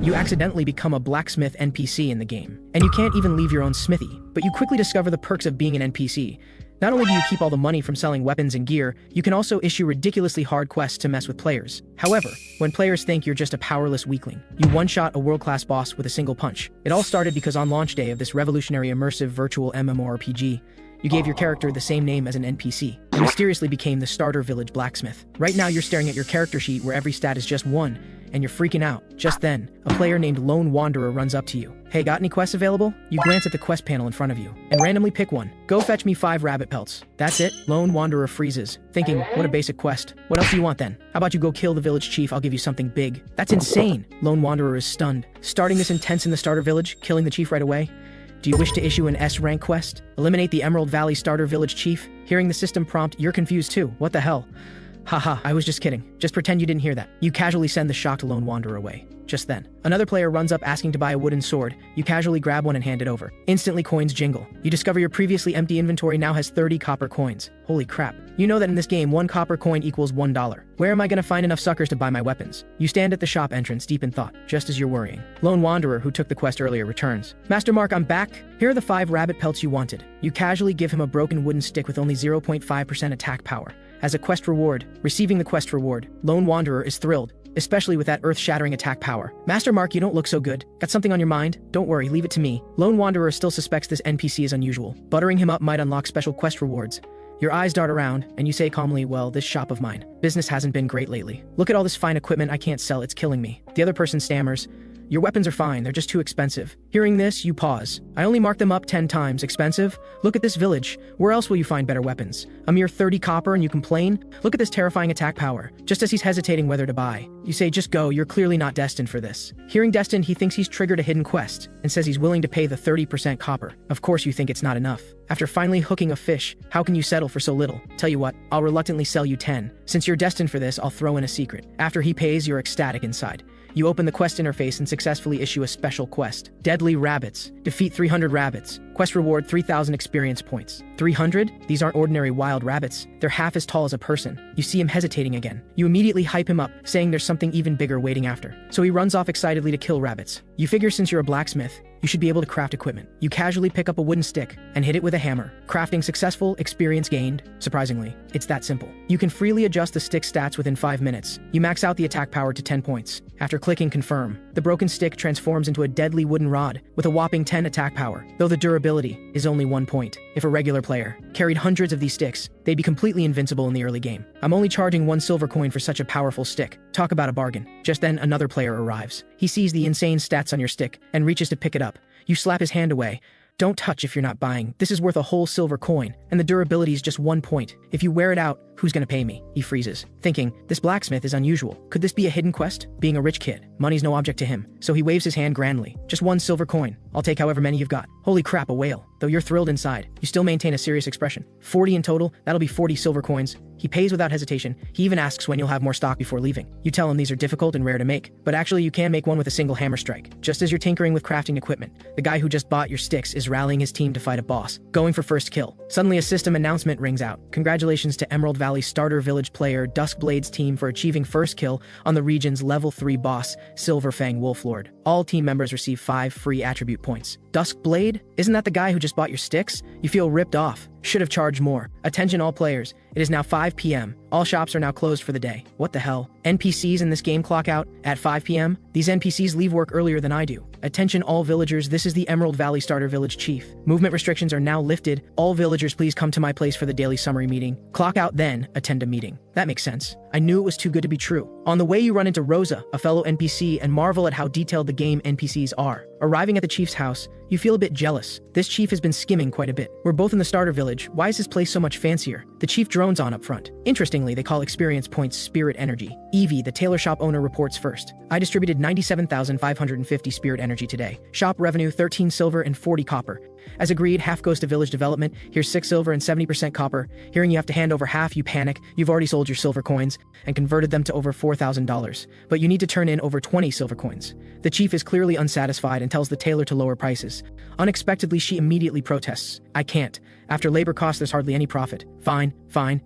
you accidentally become a blacksmith NPC in the game. And you can't even leave your own smithy, but you quickly discover the perks of being an NPC. Not only do you keep all the money from selling weapons and gear, you can also issue ridiculously hard quests to mess with players. However, when players think you're just a powerless weakling, you one-shot a world-class boss with a single punch. It all started because on launch day of this revolutionary immersive virtual MMORPG, you gave your character the same name as an NPC, and mysteriously became the starter village blacksmith. Right now you're staring at your character sheet where every stat is just 1, and you're freaking out. Just then, a player named Lone Wanderer runs up to you. Hey, got any quests available? You glance at the quest panel in front of you, and randomly pick one. Go fetch me 5 rabbit pelts. That's it? Lone Wanderer freezes, thinking, what a basic quest. What else do you want then? How about you go kill the village chief, I'll give you something big. That's insane! Lone Wanderer is stunned. Starting this intense in the starter village, killing the chief right away? Do you wish to issue an S-rank quest? Eliminate the Emerald Valley starter village chief? Hearing the system prompt, you're confused too. What the hell? Haha, I was just kidding. Just pretend you didn't hear that. You casually send the shocked Lone Wanderer away. Just then, another player runs up asking to buy a wooden sword. You casually grab one and hand it over. Instantly coins jingle. You discover your previously empty inventory now has 30 copper coins. Holy crap. You know that in this game, 1 copper coin equals $1. Where am I gonna find enough suckers to buy my weapons? You stand at the shop entrance deep in thought, just as you're worrying. Lone Wanderer, who took the quest earlier, returns. Master Mark, I'm back. Here are the 5 rabbit pelts you wanted. You casually give him a broken wooden stick with only 0.5% attack power. As a quest reward, receiving the quest reward, Lone Wanderer is thrilled, especially with that earth-shattering attack power. Master Mark, you don't look so good. Got something on your mind? Don't worry, leave it to me. Lone Wanderer still suspects this NPC is unusual. Buttering him up might unlock special quest rewards. Your eyes dart around, and you say calmly, well, this shop of mine. Business hasn't been great lately. Look at all this fine equipment I can't sell, it's killing me. The other person stammers, your weapons are fine, they're just too expensive. Hearing this, you pause. I only marked them up 10 times. Expensive? Look at this village. Where else will you find better weapons? A mere 30 copper and you complain? Look at this terrifying attack power. Just as he's hesitating whether to buy, you say, just go, you're clearly not destined for this. Hearing destined, he thinks he's triggered a hidden quest and says he's willing to pay the 30% copper. Of course you think it's not enough. After finally hooking a fish, how can you settle for so little? Tell you what, I'll reluctantly sell you 10. Since you're destined for this, I'll throw in a secret. After he pays, you're ecstatic inside. You open the quest interface and successfully issue a special quest. Deadly Rabbits. Defeat 300 rabbits. Quest reward 3,000 experience points. 300? These aren't ordinary wild rabbits. They're half as tall as a person. You see him hesitating again. You immediately hype him up, saying there's something even bigger waiting after. So he runs off excitedly to kill rabbits. You figure since you're a blacksmith, you should be able to craft equipment. You casually pick up a wooden stick and hit it with a hammer. Crafting successful, experience gained. Surprisingly, it's that simple. You can freely adjust the stick's stats within 5 minutes. You max out the attack power to 10 points. After clicking confirm, the broken stick transforms into a deadly wooden rod with a whopping 10 attack power, though the durability is only 1 point. If a regular player carried hundreds of these sticks, they'd be completely invincible in the early game. I'm only charging 1 silver coin for such a powerful stick. Talk about a bargain. Just then, another player arrives. He sees the insane stats on your stick and reaches to pick it up. You slap his hand away. Don't touch if you're not buying. This is worth a whole silver coin, and the durability is just 1 point. If you wear it out, who's gonna pay me? He freezes, thinking, this blacksmith is unusual. Could this be a hidden quest? Being a rich kid, money's no object to him, so he waves his hand grandly. Just 1 silver coin. I'll take however many you've got. Holy crap, a whale. Though you're thrilled inside, you still maintain a serious expression. 40 in total, that'll be 40 silver coins. He pays without hesitation. He even asks when you'll have more stock before leaving. You tell him these are difficult and rare to make, but actually you can make one with a single hammer strike. Just as you're tinkering with crafting equipment, the guy who just bought your sticks is rallying his team to fight a boss, going for first kill. Suddenly a system announcement rings out. Congratulations to Emerald Valley starter village player Duskblade's team for achieving first kill on the region's level 3 boss, Silverfang Wolflord. All team members receive 5 free attribute points. Duskblade? Isn't that the guy who just bought your sticks? You feel ripped off. Should have charged more. Attention all players. It is now 5 p.m. All shops are now closed for the day. What the hell? NPCs in this game clock out at 5 p.m.? These NPCs leave work earlier than I do. Attention all villagers, this is the Emerald Valley Starter Village Chief. Movement restrictions are now lifted. All villagers please come to my place for the daily summary meeting. Clock out then, attend a meeting. That makes sense. I knew it was too good to be true. On the way you run into Rosa, a fellow NPC, and marvel at how detailed the game NPCs are. Arriving at the chief's house, you feel a bit jealous. This chief has been skimming quite a bit. We're both in the starter village. Why is his place so much fancier? The chief drones on up front. Interestingly, they call experience points spirit energy. Evie, the tailor shop owner, reports first. I distributed 97,550 spirit energy today. Shop revenue 13 silver and 40 copper. As agreed, half goes to village development. Here's 6 silver and 70% copper. Hearing you have to hand over half, you panic. You've already sold your silver coins and converted them to over $4,000. But you need to turn in over 20 silver coins. The chief is clearly unsatisfied and tells the tailor to lower prices. Unexpectedly, she immediately protests. I can't. After labor costs, there's hardly any profit. Fine,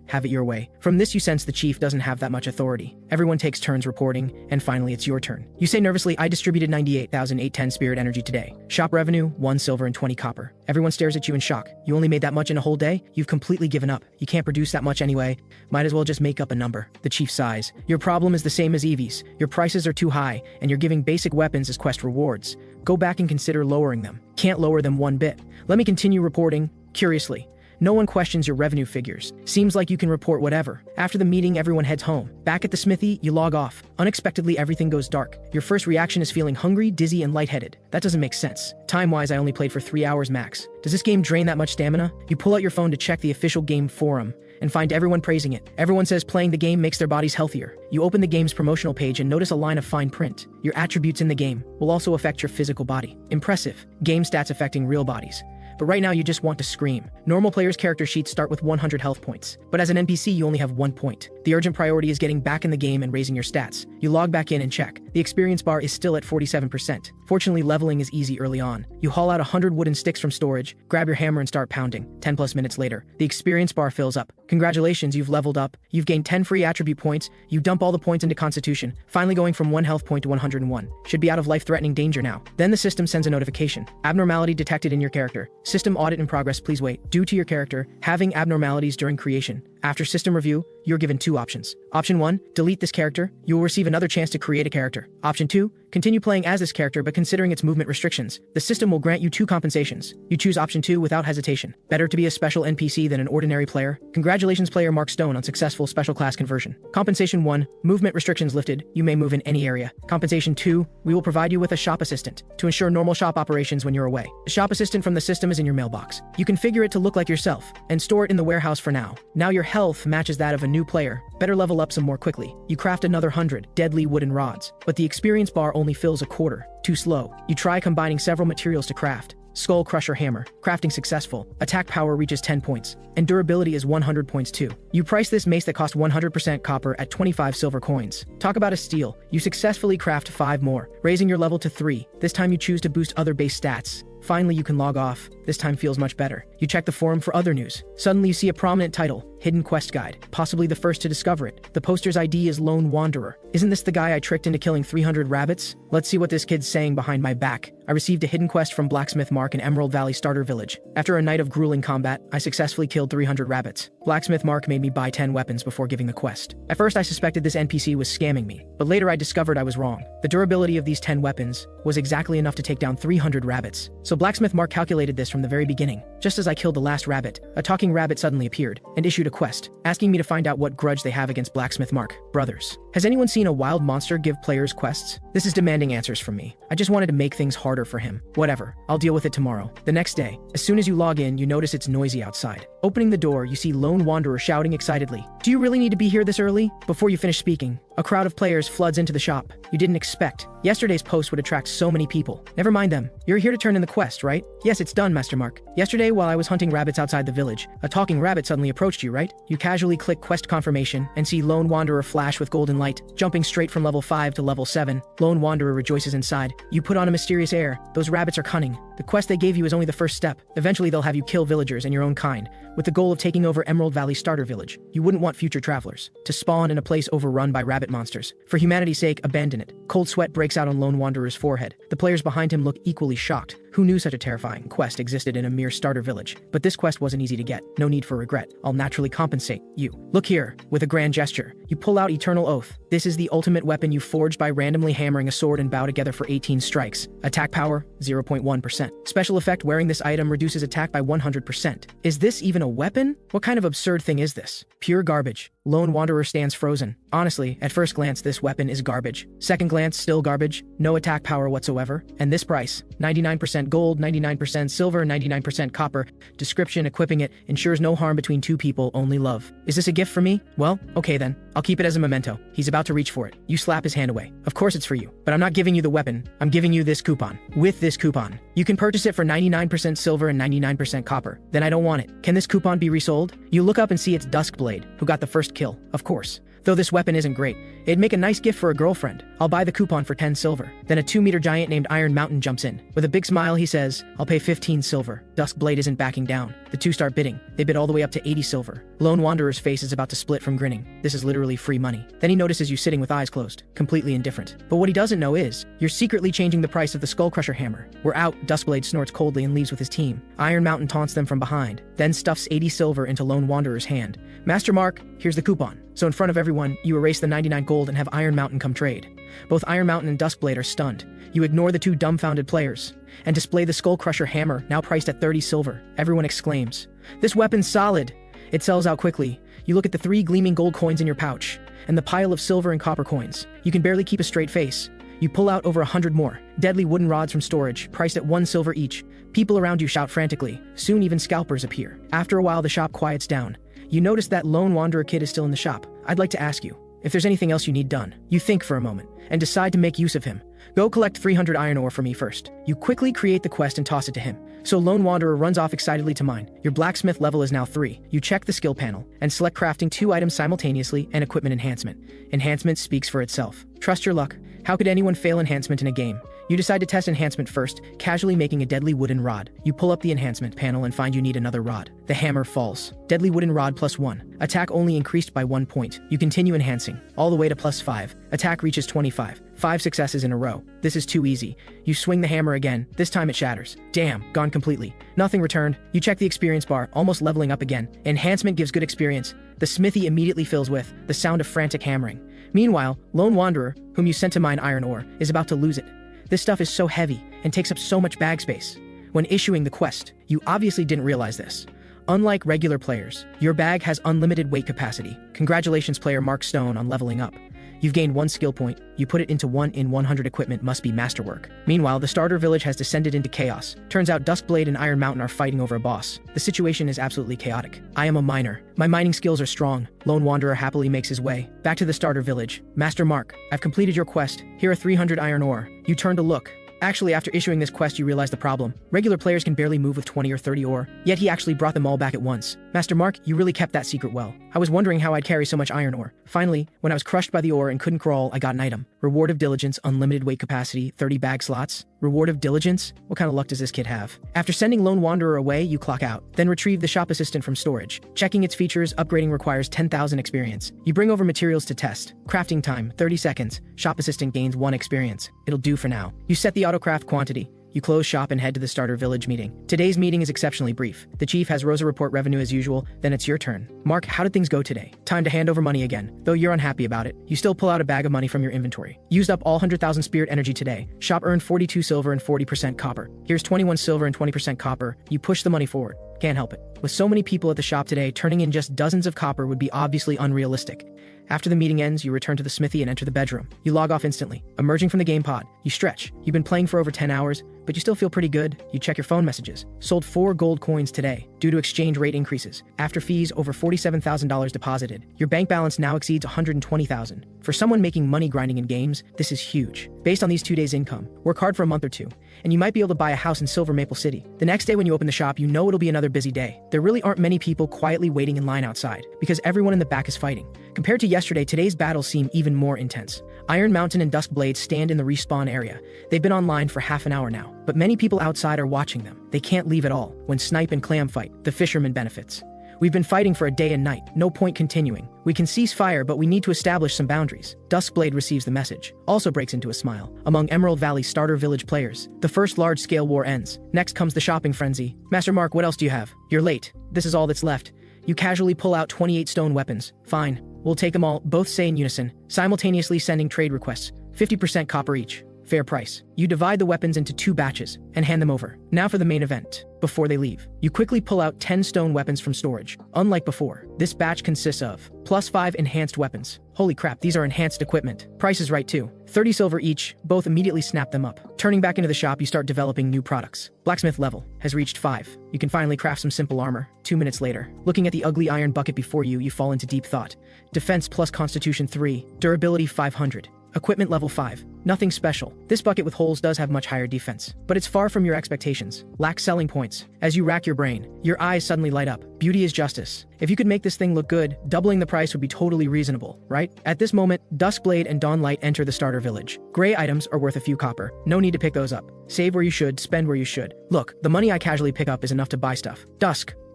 have it your way. From this you sense the chief doesn't have that much authority. Everyone takes turns reporting, and finally it's your turn. You say nervously, I distributed 98,810 spirit energy today. Shop revenue, 1 silver and 20 copper. Everyone stares at you in shock. You only made that much in a whole day? You've completely given up. You can't produce that much anyway. Might as well just make up a number. The chief sighs. Your problem is the same as Evie's. Your prices are too high, and you're giving basic weapons as quest rewards. Go back and consider lowering them. Can't lower them one bit. Let me continue reporting. Curiously, no one questions your revenue figures. Seems like you can report whatever. After the meeting, everyone heads home. Back at the smithy, you log off. Unexpectedly, everything goes dark. Your first reaction is feeling hungry, dizzy, and lightheaded. That doesn't make sense. Time-wise, I only played for 3 hours max. Does this game drain that much stamina? You pull out your phone to check the official game forum and find everyone praising it. Everyone says playing the game makes their bodies healthier. You open the game's promotional page and notice a line of fine print. Your attributes in the game will also affect your physical body. Impressive. Game stats affecting real bodies. But right now you just want to scream. Normal players' character sheets start with 100 health points, but as an NPC you only have 1 point. The urgent priority is getting back in the game and raising your stats. You log back in and check. The experience bar is still at 47%. Fortunately, leveling is easy early on. You haul out 100 wooden sticks from storage, grab your hammer and start pounding. 10 plus minutes later, the experience bar fills up. Congratulations, you've leveled up. You've gained 10 free attribute points. You dump all the points into Constitution, finally going from 1 health point to 101. Should be out of life-threatening danger now. Then the system sends a notification. Abnormality detected in your character. System audit in progress, please wait. Due to your character having abnormalities during creation. After system review, you're given 2 options. Option 1, delete this character. You will receive another chance to create a character. Option 2, continue playing as this character but considering its movement restrictions. The system will grant you 2 compensations. You choose option 2 without hesitation. Better to be a special NPC than an ordinary player. Congratulations, player Mark Stone, on successful special class conversion. Compensation 1, movement restrictions lifted. You may move in any area. Compensation 2, we will provide you with a shop assistant to ensure normal shop operations when you're away. The shop assistant from the system is in your mailbox. You configure it to look like yourself and store it in the warehouse for now. Now your health matches that of a new player. Better level up some more quickly. You craft another 100 deadly wooden rods, but the experience bar only fills a quarter. Too slow. You try combining several materials to craft. Skull Crusher Hammer. Crafting successful. Attack power reaches 10 points, and durability is 100 points too. You price this mace that cost 100% copper at 25 silver coins. Talk about a steal. You successfully craft 5 more, raising your level to 3. This time you choose to boost other base stats. Finally, you can log off. This time feels much better. You check the forum for other news. Suddenly you see a prominent title, Hidden Quest Guide, possibly the first to discover it. The poster's ID is Lone Wanderer. Isn't this the guy I tricked into killing 300 rabbits? Let's see what this kid's saying behind my back. I received a hidden quest from Blacksmith Mark in Emerald Valley Starter Village. After a night of grueling combat, I successfully killed 300 rabbits. Blacksmith Mark made me buy 10 weapons before giving the quest. At first I suspected this NPC was scamming me, but later I discovered I was wrong. The durability of these 10 weapons was exactly enough to take down 300 rabbits. So Blacksmith Mark calculated this from the very beginning. Just as I killed the last rabbit, a talking rabbit suddenly appeared and issued a quest, asking me to find out what grudge they have against Blacksmith Mark brothers. Has anyone seen a wild monster give players quests? This is demanding answers from me. I just wanted to make things harder for him. Whatever, I'll deal with it tomorrow. The next day, as soon as you log in, you notice it's noisy outside. Opening the door, you see Lone Wanderer shouting excitedly, "Do you really need to be here this early?" Before you finish speaking, a crowd of players floods into the shop. You didn't expect. Yesterday's post would attract so many people. Never mind them. You're here to turn in the quest, right? Yes, it's done, Master Mark. Yesterday, while I was hunting rabbits outside the village, a talking rabbit suddenly approached you, right? You casually click quest confirmation and see Lone Wanderer flash with golden light, jumping straight from level 5 to level 7. Lone Wanderer rejoices inside. You put on a mysterious air. Those rabbits are cunning. The quest they gave you is only the first step. Eventually they'll have you kill villagers and your own kind, with the goal of taking over Emerald Valley Starter Village. You wouldn't want future travelers to spawn in a place overrun by rabbit monsters. For humanity's sake, abandon it. Cold sweat breaks out on Lone Wanderer's forehead. The players behind him look equally shocked. Who knew such a terrifying quest existed in a mere starter village? But this quest wasn't easy to get. No need for regret. I'll naturally compensate you. Look here. With a grand gesture, you pull out Eternal Oath. This is the ultimate weapon you forged by randomly hammering a sword and bow together for 18 strikes. Attack power, 0.1%. Special effect: wearing this item reduces attack by 100%. Is this even a weapon? What kind of absurd thing is this? Pure garbage. Lone Wanderer stands frozen. Honestly, at first glance, this weapon is garbage. Second glance, still garbage. No attack power whatsoever. And this price, 99% gold, 99% silver, 99% copper. Description: equipping it ensures no harm between two people, only love. Is this a gift for me? Well, okay then. I'll keep it as a memento. He's about to reach for it. You slap his hand away. Of course it's for you, but I'm not giving you the weapon. I'm giving you this coupon. With this coupon, you can purchase it for 99% silver and 99% copper. Then I don't want it. Can this coupon be resold? You look up and see it's Duskblade, who got the first kill. Of course. Though this weapon isn't great, it'd make a nice gift for a girlfriend. I'll buy the coupon for 10 silver. Then a 2-meter giant named Iron Mountain jumps in. With a big smile, he says, I'll pay 15 silver. Duskblade isn't backing down. The two start bidding. They bid all the way up to 80 silver. Lone Wanderer's face is about to split from grinning. This is literally free money. Then he notices you sitting with eyes closed, completely indifferent. But what he doesn't know is, you're secretly changing the price of the Skullcrusher hammer. We're out. Duskblade snorts coldly and leaves with his team. Iron Mountain taunts them from behind, then stuffs 80 silver into Lone Wanderer's hand. Master Mark, here's the coupon. So in front of everyone, you erase the 99 gold and have Iron Mountain come trade. Both Iron Mountain and Duskblade are stunned. You ignore the two dumbfounded players and display the Skullcrusher hammer, now priced at 30 silver. Everyone exclaims, "This weapon's solid!" It sells out quickly. You look at the 3 gleaming gold coins in your pouch and the pile of silver and copper coins. You can barely keep a straight face. You pull out over 100 more deadly wooden rods from storage, priced at 1 silver each. People around you shout frantically. Soon even scalpers appear. After a while, the shop quiets down. You notice that Lone Wanderer kid is still in the shop. I'd like to ask you if there's anything else you need done. You think for a moment and decide to make use of him. Go collect 300 iron ore for me first. You quickly create the quest and toss it to him. So Lone Wanderer runs off excitedly to mine. Your blacksmith level is now 3. You check the skill panel and select crafting 2 items simultaneously and equipment enhancement. Enhancement speaks for itself. Trust your luck. How could anyone fail enhancement in a game? You decide to test enhancement first, casually making a deadly wooden rod. You pull up the enhancement panel and find you need another rod. The hammer falls. Deadly wooden rod +1. Attack only increased by 1 point. You continue enhancing, all the way to +5. Attack reaches 25. 5 successes in a row. This is too easy. You swing the hammer again. This time it shatters. Damn, gone completely. Nothing returned. You check the experience bar, almost leveling up again. Enhancement gives good experience. The smithy immediately fills with the sound of frantic hammering. Meanwhile, Lone Wanderer, whom you sent to mine iron ore, is about to lose it. This stuff is so heavy and takes up so much bag space. When issuing the quest, you obviously didn't realize this. Unlike regular players, your bag has unlimited weight capacity. Congratulations, player Mark Stone, on leveling up. You've gained 1 skill point. You put it into 1 in 100 equipment must be masterwork. Meanwhile, the starter village has descended into chaos. Turns out Duskblade and Iron Mountain are fighting over a boss. The situation is absolutely chaotic. I am a miner. My mining skills are strong. Lone Wanderer happily makes his way back to the starter village. Master Mark, I've completed your quest. Here are 300 iron ore. You turn to look. Actually, after issuing this quest, you realize the problem. Regular players can barely move with 20 or 30 ore, yet he actually brought them all back at once. Master Mark, you really kept that secret well. I was wondering how I'd carry so much iron ore. Finally, when I was crushed by the ore and couldn't crawl, I got an item. Reward of Diligence, unlimited weight capacity, 30 bag slots. Reward of Diligence? What kind of luck does this kid have? After sending Lone Wanderer away, you clock out, then retrieve the shop assistant from storage. Checking its features, upgrading requires 10,000 experience. You bring over materials to test. Crafting time, 30 seconds. Shop assistant gains 1 experience. It'll do for now. You set the autocraft quantity. You close shop and head to the starter village meeting. Today's meeting is exceptionally brief. The chief has Rosa report revenue as usual, then it's your turn. Mark, how did things go today? Time to hand over money again. Though you're unhappy about it, you still pull out a bag of money from your inventory. Used up all 100,000 spirit energy today. Shop earned 42 silver and 40% copper. Here's 21 silver and 20% copper. You push the money forward. Can't help it. With so many people at the shop today, turning in just dozens of copper would be obviously unrealistic. After the meeting ends, you return to the smithy and enter the bedroom. You log off instantly. Emerging from the game pod, you stretch. You've been playing for over 10 hours, but you still feel pretty good. You check your phone messages. Sold 4 gold coins today, due to exchange rate increases. After fees, over $47,000 deposited. Your bank balance now exceeds $120,000. For someone making money grinding in games, this is huge. Based on these 2 days' income, work hard for a month or 2, and you might be able to buy a house in Silver Maple City. The next day when you open the shop, you know it'll be another busy day. There really aren't many people quietly waiting in line outside, because everyone in the back is fighting. Compared to yesterday, today's battles seem even more intense. Iron Mountain and Duskblade stand in the respawn area. They've been online for half an hour now, but many people outside are watching them. They can't leave at all. When Snipe and Clam fight, the fisherman benefits. We've been fighting for a day and night. No point continuing. We can cease fire, but we need to establish some boundaries. Duskblade receives the message. Also breaks into a smile. Among Emerald Valley starter village players, the first large-scale war ends. Next comes the shopping frenzy. Master Mark, what else do you have? You're late. This is all that's left. You casually pull out 28 stone weapons. Fine. We'll take them all, both say in unison, simultaneously sending trade requests. 50% copper each. Fair price. You divide the weapons into 2 batches and hand them over. Now for the main event. Before they leave, you quickly pull out 10 stone weapons from storage. Unlike before, this batch consists of +5 enhanced weapons. Holy crap, these are enhanced equipment. Price is right too. 30 silver each, both immediately snap them up. Turning back into the shop, you start developing new products. Blacksmith level has reached 5. You can finally craft some simple armor. 2 minutes later, looking at the ugly iron bucket before you, you fall into deep thought. Defense plus Constitution 3, durability 500. Equipment level 5. Nothing special. This bucket with holes does have much higher defense, but it's far from your expectations. Lacks selling points. As you rack your brain, your eyes suddenly light up. Beauty is justice. If you could make this thing look good, doubling the price would be totally reasonable, right? At this moment, Duskblade and Dawnlight enter the starter village. Gray items are worth a few copper. No need to pick those up. Save where you should, spend where you should. Look, the money I casually pick up is enough to buy stuff.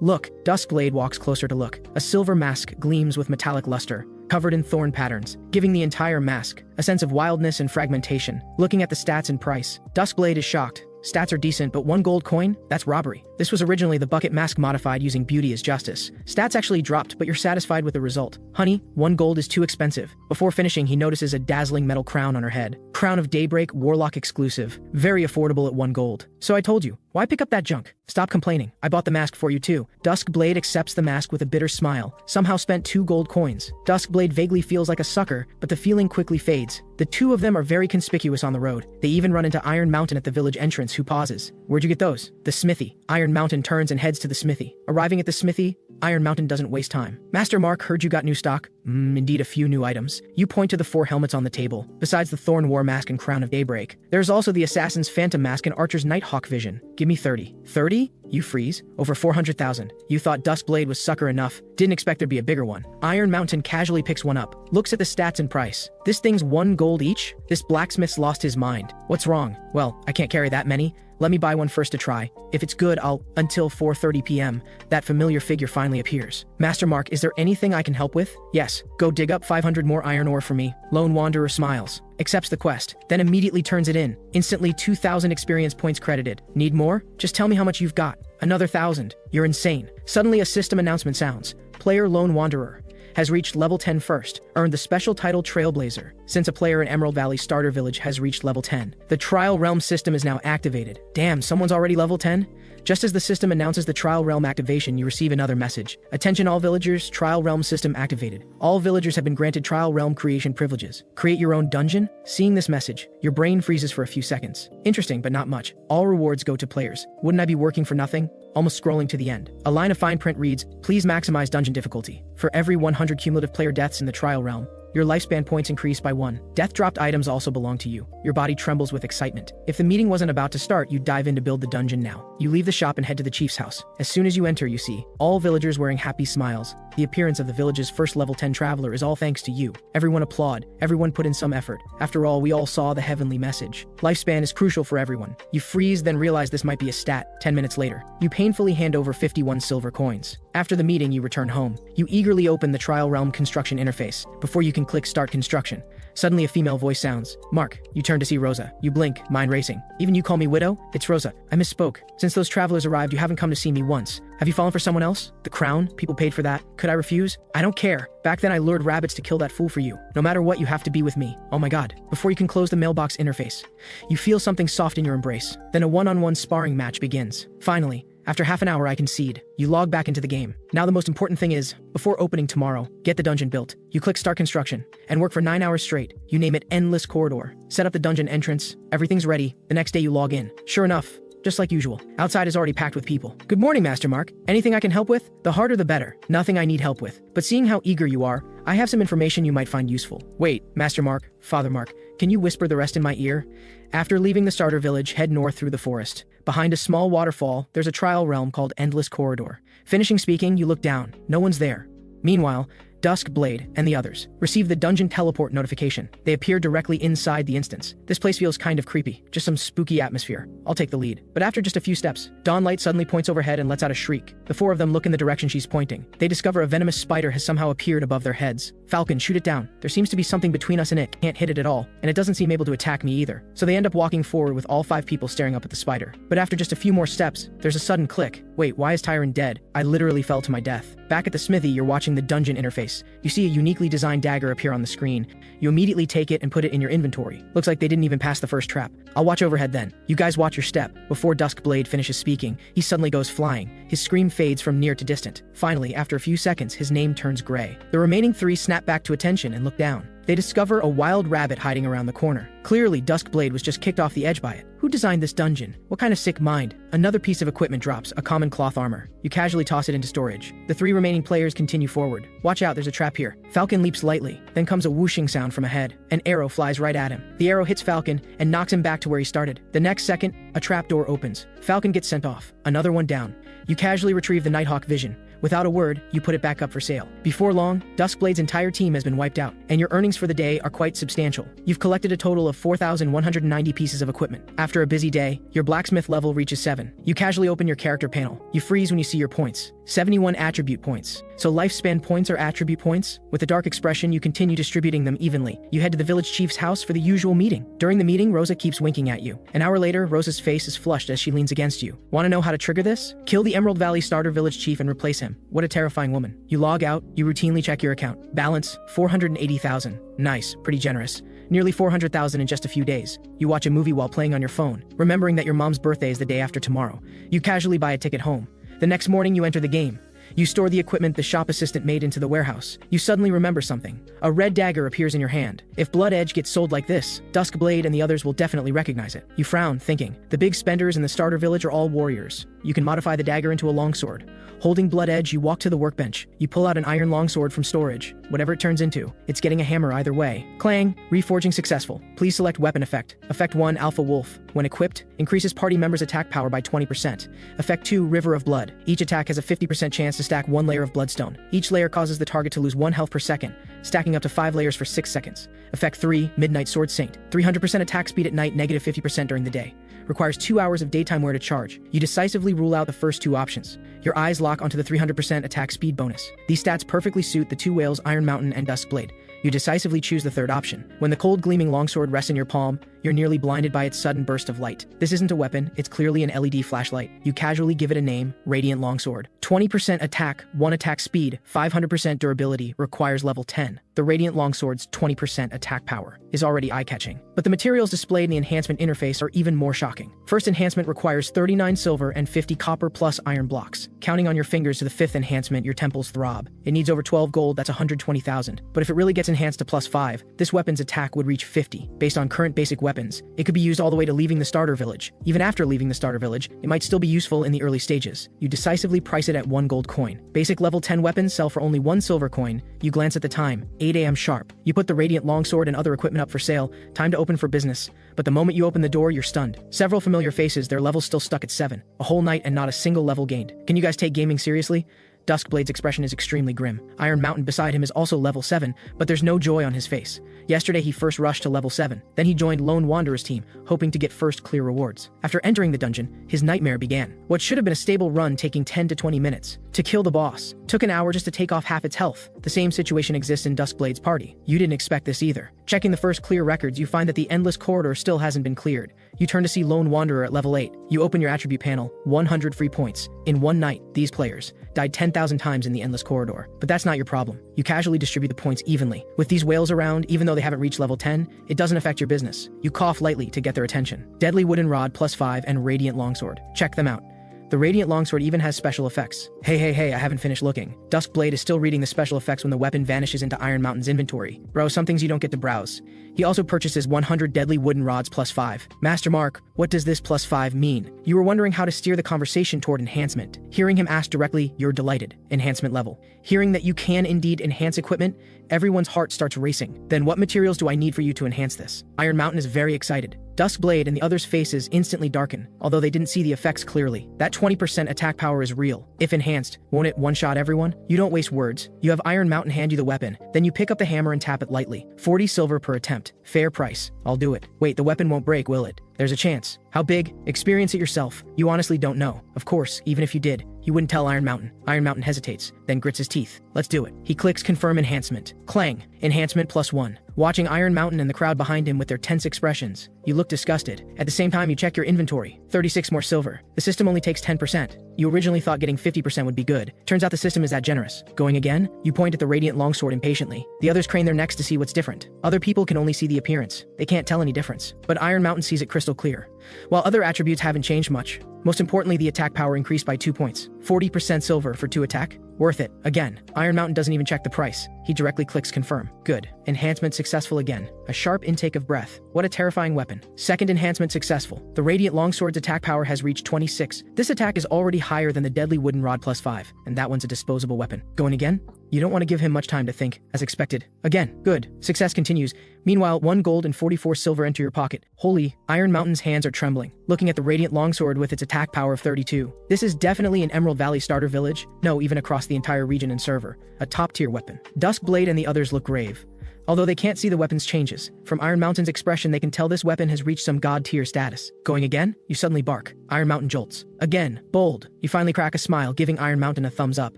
Look. Duskblade walks closer to look. A silver mask gleams with metallic luster, covered in thorn patterns, giving the entire mask a sense of wildness and fragmentation. Looking at the stats and price, Duskblade is shocked. Stats are decent, but 1 gold coin? That's robbery. This was originally the bucket mask modified using beauty as justice. Stats actually dropped, but you're satisfied with the result. Honey, 1 gold is too expensive. Before finishing, he notices a dazzling metal crown on her head. Crown of Daybreak, Warlock exclusive. Very affordable at 1 gold. So I told you, why pick up that junk? Stop complaining. I bought the mask for you too. Duskblade accepts the mask with a bitter smile. Somehow spent 2 gold coins. Duskblade vaguely feels like a sucker, but the feeling quickly fades. The two of them are very conspicuous on the road. They even run into Iron Mountain at the village entrance, who pauses. Where'd you get those? The smithy. Iron Mountain turns and heads to the smithy. Arriving at the smithy, Iron Mountain doesn't waste time. Master Mark, heard you got new stock? Indeed, a few new items. You point to the 4 helmets on the table. Besides the Thorn War Mask and Crown of Daybreak, there's also the Assassin's Phantom Mask and Archer's Nighthawk Vision. Give me 30. 30? You freeze? Over 400,000. You thought Duskblade was sucker enough. Didn't expect there'd be a bigger one. Iron Mountain casually picks one up. Looks at the stats and price. This thing's 1 gold each? This blacksmith's lost his mind. What's wrong? Well, I can't carry that many. Let me buy one first to try. If it's good, I'll... Until 4:30 p.m., that familiar figure finally appears. Master Mark, is there anything I can help with? Yes. Go dig up 500 more iron ore for me. Lone Wanderer smiles. Accepts the quest, then immediately turns it in. Instantly 2,000 experience points credited. Need more? Just tell me how much you've got. Another 1,000. You're insane. Suddenly a system announcement sounds. Player Lone Wanderer has reached level 10 first, earned the special title Trailblazer. Since a player in Emerald Valley Starter Village has reached level 10, the Trial Realm system is now activated. Damn, someone's already level 10? Just as the system announces the Trial Realm activation, you receive another message. Attention all villagers, Trial Realm system activated. All villagers have been granted Trial Realm creation privileges. Create your own dungeon? Seeing this message, your brain freezes for a few seconds. Interesting, but not much. All rewards go to players. Wouldn't I be working for nothing? Almost scrolling to the end. A line of fine print reads, please maximize dungeon difficulty. For every 100 cumulative player deaths in the Trial Realm, your lifespan points increase by 1. Death-dropped items also belong to you. Your body trembles with excitement. If the meeting wasn't about to start, you dive in to build the dungeon now. You leave the shop and head to the chief's house. As soon as you enter, you see all villagers wearing happy smiles. The appearance of the village's first level 10 traveler is all thanks to you. Everyone applaud. Everyone put in some effort. After all, we all saw the heavenly message. Lifespan is crucial for everyone. You freeze, then realize this might be a stat. 10 minutes later, you painfully hand over 51 silver coins. After the meeting, you return home. You eagerly open the Trial Realm construction interface. Before you can click Start Construction, suddenly a female voice sounds. Mark, you turn to see Rosa. You blink, mind racing. Even you call me Widow? It's Rosa. I misspoke. Since those travelers arrived, you haven't come to see me once. Have you fallen for someone else? The crown? People paid for that. Could I refuse? I don't care. Back then I lured rabbits to kill that fool for you. No matter what, you have to be with me. Oh my god. Before you can close the mailbox interface, you feel something soft in your embrace. Then a one-on-one sparring match begins. Finally, after half an hour, I concede. You log back into the game. Now the most important thing is, before opening tomorrow, get the dungeon built. You click Start Construction, and work for 9 hours straight. You name it Endless Corridor. Set up the dungeon entrance. Everything's ready. The next day you log in. Sure enough, just like usual, outside is already packed with people. Good morning, Master Mark. Anything I can help with? The harder the better. Nothing I need help with. But seeing how eager you are, I have some information you might find useful. Wait, Master Mark, Father Mark, can you whisper the rest in my ear? After leaving the starter village, head north through the forest. Behind a small waterfall, there's a trial realm called Endless Corridor. Finishing speaking, you look down. No one's there. Meanwhile, Duskblade and the others receive the dungeon teleport notification. They appear directly inside the instance. This place feels kind of creepy, just some spooky atmosphere. I'll take the lead. But after just a few steps, Dawnlight suddenly points overhead and lets out a shriek. The 4 of them look in the direction she's pointing. They discover a venomous spider has somehow appeared above their heads. Falcon, shoot it down. There seems to be something between us and it. Can't hit it at all, and it doesn't seem able to attack me either. So they end up walking forward with all 5 people staring up at the spider. But after just a few more steps, there's a sudden click. Wait, why is Tyron dead? I literally fell to my death. Back at the smithy, you're watching the dungeon interface. You see a uniquely designed dagger appear on the screen. You immediately take it and put it in your inventory. Looks like they didn't even pass the first trap. I'll watch overhead then. You guys watch your step. Before Duskblade finishes speaking, he suddenly goes flying. His scream fades from near to distant. Finally, after a few seconds, his name turns gray. The remaining 3 snap back to attention and look down. They discover a wild rabbit hiding around the corner. Clearly, Duskblade was just kicked off the edge by it. Who designed this dungeon? What kind of sick mind? Another piece of equipment drops, a common cloth armor. You casually toss it into storage. The 3 remaining players continue forward. Watch out, there's a trap here. Falcon leaps lightly. Then comes a whooshing sound from ahead. An arrow flies right at him. The arrow hits Falcon and knocks him back to where he started. The next second, a trap door opens. Falcon gets sent off. Another one down. You casually retrieve the Nighthawk vision. Without a word, you put it back up for sale. Before long, Duskblade's entire team has been wiped out, and your earnings for the day are quite substantial. You've collected a total of 4,190 pieces of equipment. After a busy day, your blacksmith level reaches 7. You casually open your character panel. You freeze when you see your points. 71 attribute points. So lifespan points are attribute points? With a dark expression, you continue distributing them evenly. You head to the village chief's house for the usual meeting. During the meeting, Rosa keeps winking at you. An hour later, Rosa's face is flushed as she leans against you. Want to know how to trigger this? Kill the Emerald Valley starter village chief and replace him. What a terrifying woman. You log out, you routinely check your account. Balance, 480,000. Nice, pretty generous. Nearly 400,000 in just a few days. You watch a movie while playing on your phone, remembering that your mom's birthday is the day after tomorrow. You casually buy a ticket home. The next morning you enter the game. You store the equipment the shop assistant made into the warehouse. You suddenly remember something. A red dagger appears in your hand. If Blood Edge gets sold like this, Duskblade and the others will definitely recognize it. You frown, thinking, the big spenders in the starter village are all warriors. You can modify the dagger into a longsword. Holding Blood Edge, you walk to the workbench. You pull out an iron longsword from storage. Whatever it turns into, it's getting a hammer either way. Clang, reforging successful. Please select weapon effect. Effect 1, Alpha Wolf. When equipped, increases party members' attack power by 20%. Effect 2, River of Blood. Each attack has a 50% chance to stack 1 layer of bloodstone. Each layer causes the target to lose 1 health per second, stacking up to 5 layers for 6 seconds. Effect 3, Midnight Sword Saint. 300% attack speed at night, negative 50% during the day. Requires 2 hours of daytime wear to charge. You decisively rule out the first 2 options. Your eyes lock onto the 300% attack speed bonus. These stats perfectly suit the 2 whales, Iron Mountain and Duskblade. You decisively choose the third option. When the cold gleaming longsword rests in your palm, you're nearly blinded by its sudden burst of light. This isn't a weapon, it's clearly an LED flashlight. You casually give it a name, Radiant Longsword. 20% attack, 1 attack speed, 500% durability, requires level 10. The Radiant Longsword's 20% attack power is already eye-catching. But the materials displayed in the enhancement interface are even more shocking. First enhancement requires 39 silver and 50 copper plus iron blocks. Counting on your fingers to the 5th enhancement, your temples throb. It needs over 12 gold, that's 120,000. But if it really gets enhanced to plus 5, this weapon's attack would reach 50. Based on current basic weapons, it could be used all the way to leaving the starter village. Even after leaving the starter village, it might still be useful in the early stages. You decisively price it at 1 gold coin. Basic level 10 weapons sell for only 1 silver coin. You glance at the time, 8 AM sharp. You put the Radiant Longsword and other equipment up for sale, time to open for business. But the moment you open the door, you're stunned. Several familiar faces, their levels still stuck at 7. A whole night and not a single level gained. Can you guys take gaming seriously? Duskblade's expression is extremely grim. Iron Mountain beside him is also level 7, but there's no joy on his face. Yesterday he first rushed to level 7, then he joined Lone Wanderer's team, hoping to get first clear rewards. After entering the dungeon, his nightmare began. What should have been a stable run taking 10 to 20 minutes to kill the boss took an hour just to take off half its health. The same situation exists in Duskblade's party. You didn't expect this either. Checking the first clear records, you find that the endless corridor still hasn't been cleared. You turn to see Lone Wanderer at level 8. You open your attribute panel, 100 free points. In one night, these players died 10,000 times in the endless corridor. But that's not your problem. You casually distribute the points evenly. With these whales around, even though they haven't reached level 10, it doesn't affect your business. You cough lightly to get their attention. Deadly Wooden Rod plus 5 and Radiant Longsword. Check them out. The Radiant Longsword even has special effects. Hey, I haven't finished looking. Duskblade is still reading the special effects when the weapon vanishes into Iron Mountain's inventory. Bro, some things you don't get to browse. He also purchases 100 Deadly Wooden Rods plus 5. Master Mark, what does this plus 5 mean? You were wondering how to steer the conversation toward enhancement. Hearing him ask directly, you're delighted. Enhancement level. Hearing that you can indeed enhance equipment, everyone's heart starts racing. Then what materials do I need for you to enhance this? Iron Mountain is very excited. Duskblade and the others' faces instantly darken, although they didn't see the effects clearly. That 20% attack power is real. If enhanced, won't it one-shot everyone? You don't waste words. You have Iron Mountain hand you the weapon, then you pick up the hammer and tap it lightly. 40 silver per attempt. Fair price. I'll do it. Wait, the weapon won't break, will it? There's a chance. How big? Experience it yourself. You honestly don't know. Of course, even if you did, you wouldn't tell Iron Mountain. Iron Mountain hesitates, then grits his teeth. Let's do it. He clicks confirm enhancement. Clang. Enhancement plus 1. Watching Iron Mountain and the crowd behind him with their tense expressions, you look disgusted. At the same time, you check your inventory. 36 more silver. The system only takes 10%. You originally thought getting 50% would be good. Turns out the system is that generous. Going again? You point at the Radiant Longsword impatiently. The others crane their necks to see what's different. Other people can only see the appearance. They can't tell any difference. But Iron Mountain sees it crystal clear. While other attributes haven't changed much, most importantly, the attack power increased by 2 points. 40% silver for 2 attack? Worth it. Again, Iron Mountain doesn't even check the price. He directly clicks confirm. Good. Enhancement successful again. A sharp intake of breath. What a terrifying weapon. Second enhancement successful. The Radiant Longsword's attack power has reached 26. This attack is already higher than the deadly wooden rod +5, and that one's a disposable weapon. Going again? You don't want to give him much time to think, as expected. Again, good. Success continues. Meanwhile, 1 gold and 44 silver enter your pocket. Holy, Iron Mountain's hands are trembling, looking at the Radiant Longsword with its attack power of 32. This is definitely an Emerald Valley starter village. No, even across the entire region and server. A top-tier weapon. Duskblade and the others look grave. Although they can't see the weapon's changes, from Iron Mountain's expression they can tell this weapon has reached some god-tier status. Going again? You suddenly bark. Iron Mountain jolts. Again, bold. You finally crack a smile, giving Iron Mountain a thumbs up.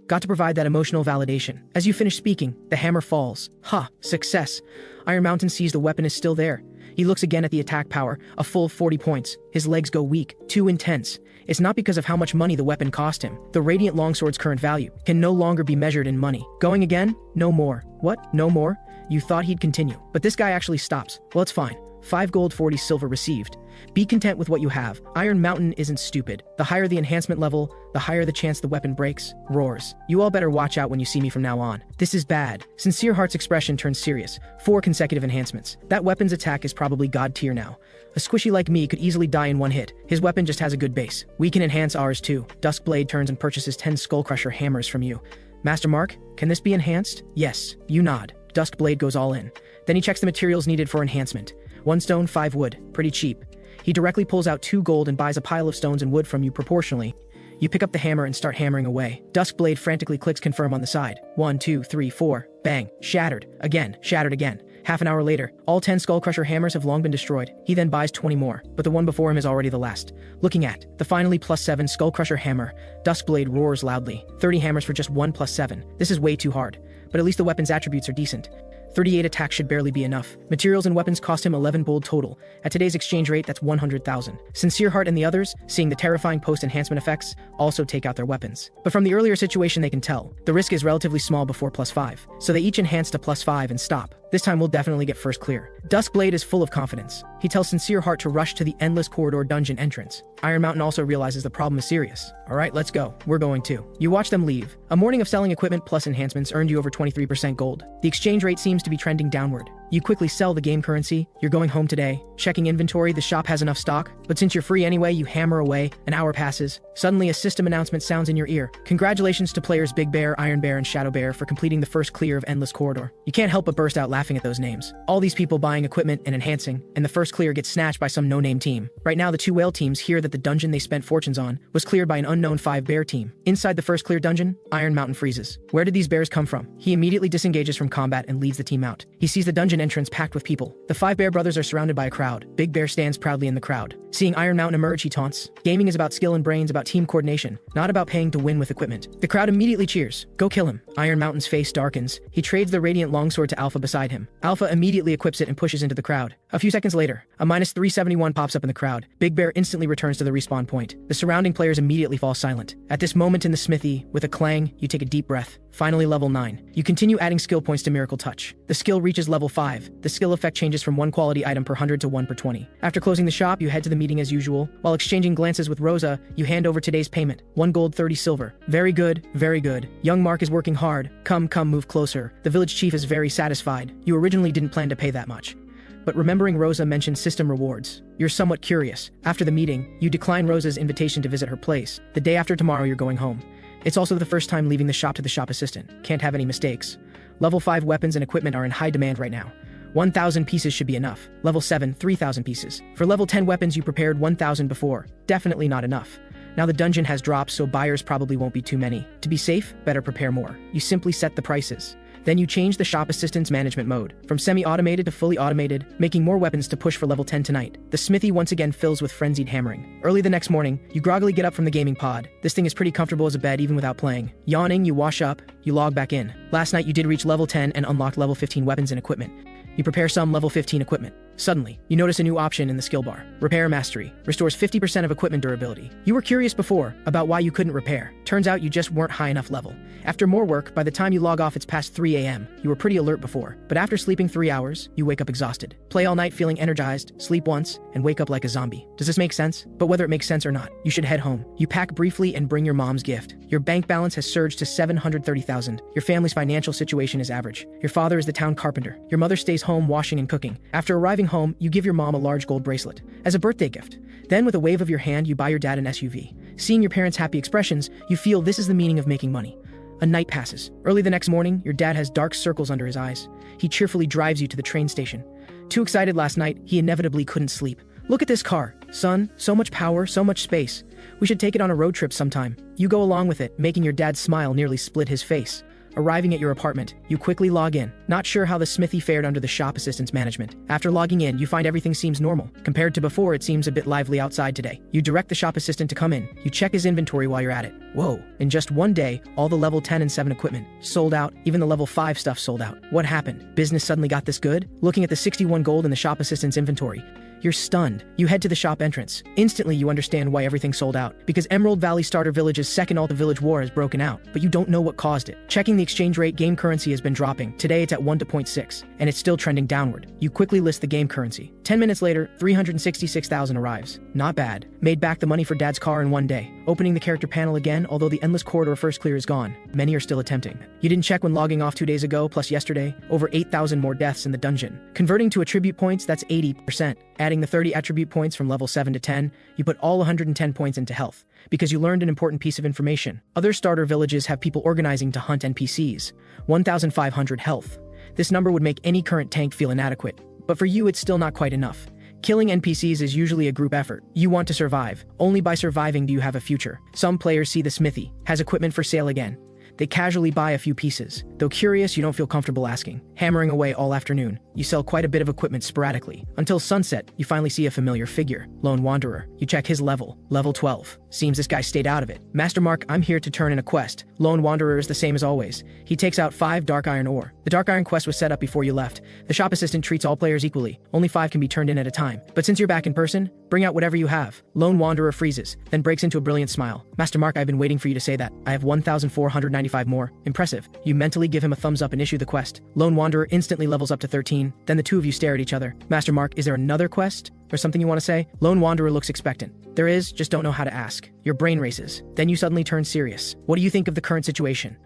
Got to provide that emotional validation. As you finish speaking, the hammer falls. Ha! Success. Iron Mountain sees the weapon is still there. He looks again at the attack power, a full 40 points. His legs go weak, too intense. It's not because of how much money the weapon cost him. The Radiant Longsword's current value can no longer be measured in money. Going again? No more. What? No more? You thought he'd continue, but this guy actually stops. Well, it's fine. 5 gold, 40 silver received. Be content with what you have. Iron Mountain isn't stupid. The higher the enhancement level, the higher the chance the weapon breaks. Roars. You all better watch out when you see me from now on. This is bad. Sincere Heart's expression turns serious. 4 consecutive enhancements. That weapon's attack is probably god tier now. A squishy like me could easily die in one hit. His weapon just has a good base. We can enhance ours too. Duskblade turns and purchases 10 Skullcrusher hammers from you. Master Mark, can this be enhanced? Yes. You nod. Duskblade goes all in. Then he checks the materials needed for enhancement. 1 stone, 5 wood. Pretty cheap. He directly pulls out 2 gold and buys a pile of stones and wood from you proportionally. You pick up the hammer and start hammering away. Duskblade frantically clicks confirm on the side. 1, 2, 3, 4. Bang. Shattered. Again. Shattered again. Half an hour later, all 10 Skullcrusher hammers have long been destroyed. He then buys 20 more, but the one before him is already the last. Looking at the finally +7 Skullcrusher hammer, Duskblade roars loudly. 30 hammers for just 1 +7. This is way too hard. But at least the weapon's attributes are decent. 38 attacks should barely be enough. Materials and weapons cost him 11 gold total. At today's exchange rate, that's 100,000. Sincere Heart and the others, seeing the terrifying post-enhancement effects, also take out their weapons. But from the earlier situation they can tell, the risk is relatively small before +5. So they each enhance to +5 and stop. This time we'll definitely get first clear. Duskblade is full of confidence. He tells Sincere Heart to rush to the Endless Corridor dungeon entrance. Iron Mountain also realizes the problem is serious. Alright, let's go. We're going too. You watch them leave. A morning of selling equipment plus enhancements earned you over 23% gold. The exchange rate seems to be trending downward. You quickly sell the game currency. You're going home today. Checking inventory, the shop has enough stock. But since you're free anyway, you hammer away. An hour passes. Suddenly a system announcement sounds in your ear. Congratulations to players Big Bear, Iron Bear, and Shadow Bear for completing the first clear of Endless Corridor. You can't help but burst out laughing at those names. All these people buying equipment and enhancing, and the first clear gets snatched by some no-name team. Right now the 2 whale teams hear that the dungeon they spent fortunes on was cleared by an unknown 5 bear team. Inside the first clear dungeon, Iron Mountain freezes. Where did these bears come from? He immediately disengages from combat and leads the team out. He sees the dungeon entrance packed with people. The 5 bear brothers are surrounded by a crowd. Big Bear stands proudly in the crowd. Seeing Iron Mountain emerge, he taunts. Gaming is about skill and brains, about team coordination, not about paying to win with equipment. The crowd immediately cheers. Go kill him. Iron Mountain's face darkens. He trades the Radiant Longsword to Alpha beside him. Alpha immediately equips it and pushes into the crowd. A few seconds later, a -371 pops up in the crowd. Big Bear instantly returns to the respawn point. The surrounding players immediately fall silent. At this moment in the smithy, with a clang, you take a deep breath. Finally level 9. You continue adding skill points to Miracle Touch. The skill reaches level 5. The skill effect changes from 1 quality item per 100 to 1 per 20. After closing the shop, you head to the meeting as usual. While exchanging glances with Rosa, you hand over today's payment. 1 gold, 30 silver. Very good, very good. Young Mark is working hard. Come, move closer. The village chief is very satisfied. You originally didn't plan to pay that much. But remembering Rosa mentioned system rewards, you're somewhat curious. After the meeting, you decline Rosa's invitation to visit her place. The day after tomorrow, you're going home. It's also the first time leaving the shop to the shop assistant. Can't have any mistakes. Level 5 weapons and equipment are in high demand right now. 1,000 pieces should be enough. Level 7, 3,000 pieces. For level 10 weapons you prepared 1,000 before. Definitely not enough. Now the dungeon has dropped, so buyers probably won't be too many. To be safe, better prepare more. You simply set the prices. Then you change the shop assistant's management mode, from semi-automated to fully automated, making more weapons to push for level 10 tonight. The smithy once again fills with frenzied hammering. Early the next morning, you groggily get up from the gaming pod. This thing is pretty comfortable as a bed even without playing. Yawning, you wash up, you log back in. Last night you did reach level 10 and unlocked level 15 weapons and equipment. You prepare some level 15 equipment. Suddenly, you notice a new option in the skill bar. Repair Mastery. Restores 50% of equipment durability. You were curious before about why you couldn't repair. Turns out you just weren't high enough level. After more work, by the time you log off it's past 3 a.m. You were pretty alert before, but after sleeping 3 hours, you wake up exhausted. Play all night feeling energized, sleep once, and wake up like a zombie. Does this make sense? But whether it makes sense or not, you should head home. You pack briefly and bring your mom's gift. Your bank balance has surged to 730,000. Your family's financial situation is average. Your father is the town carpenter. Your mother stays home washing and cooking. After arriving home, you give your mom a large gold bracelet as a birthday gift. Then with a wave of your hand, you buy your dad an SUV. Seeing your parents' happy expressions, you feel this is the meaning of making money. A night passes. Early the next morning, your dad has dark circles under his eyes. He cheerfully drives you to the train station. Too excited last night, he inevitably couldn't sleep. Look at this car. Son, so much power, so much space. We should take it on a road trip sometime. You go along with it, making your dad's smile nearly split his face. Arriving at your apartment, you quickly log in, not sure how the smithy fared under the shop assistant's management. After logging in, you find everything seems normal. Compared to before, it seems a bit lively outside today. You direct the shop assistant to come in. You check his inventory while you're at it. Whoa, in just one day, all the level 10 and 7 equipment sold out, even the level 5 stuff sold out. What happened? Business suddenly got this good? Looking at the 61 gold in the shop assistant's inventory, you're stunned. You head to the shop entrance. Instantly, you understand why everything sold out. Because Emerald Valley Starter Village's second Alta Village War has broken out, but you don't know what caused it. Checking the exchange rate, game currency has been dropping. Today it's at 1 to 0.6, and it's still trending downward. You quickly list the game currency. 10 minutes later, 366,000 arrives. Not bad. Made back the money for dad's car in one day. Opening the character panel again, although the endless corridor first clear is gone. Many are still attempting. You didn't check when logging off 2 days ago, plus yesterday. Over 8,000 more deaths in the dungeon. Converting to attribute points, that's 80%. Adding the 30 attribute points from level 7 to 10, you put all 110 points into health. Because you learned an important piece of information. Other starter villages have people organizing to hunt NPCs. 1,500 health. This number would make any current tank feel inadequate. But for you, it's still not quite enough. Killing NPCs is usually a group effort. You want to survive. Only by surviving do you have a future. Some players see the smithy has equipment for sale again. They casually buy a few pieces. Though curious, you don't feel comfortable asking. Hammering away all afternoon, you sell quite a bit of equipment sporadically. Until sunset, you finally see a familiar figure. Lone Wanderer. You check his level. Level 12. Seems this guy stayed out of it. Master Mark, I'm here to turn in a quest. Lone Wanderer is the same as always. He takes out 5 dark iron ore. The dark iron quest was set up before you left. The shop assistant treats all players equally. Only 5 can be turned in at a time. But since you're back in person, bring out whatever you have. Lone Wanderer freezes, then breaks into a brilliant smile. Master Mark, I've been waiting for you to say that. I have 1,495 more. Impressive. You mentally give him a thumbs up and issue the quest. Lone Wanderer instantly levels up to 13. Then the two of you stare at each other. Master Mark, is there another quest? Or something you want to say? Lone Wanderer looks expectant. There is, just don't know how to ask. Your brain races. Then you suddenly turn serious. What do you think of the current situation?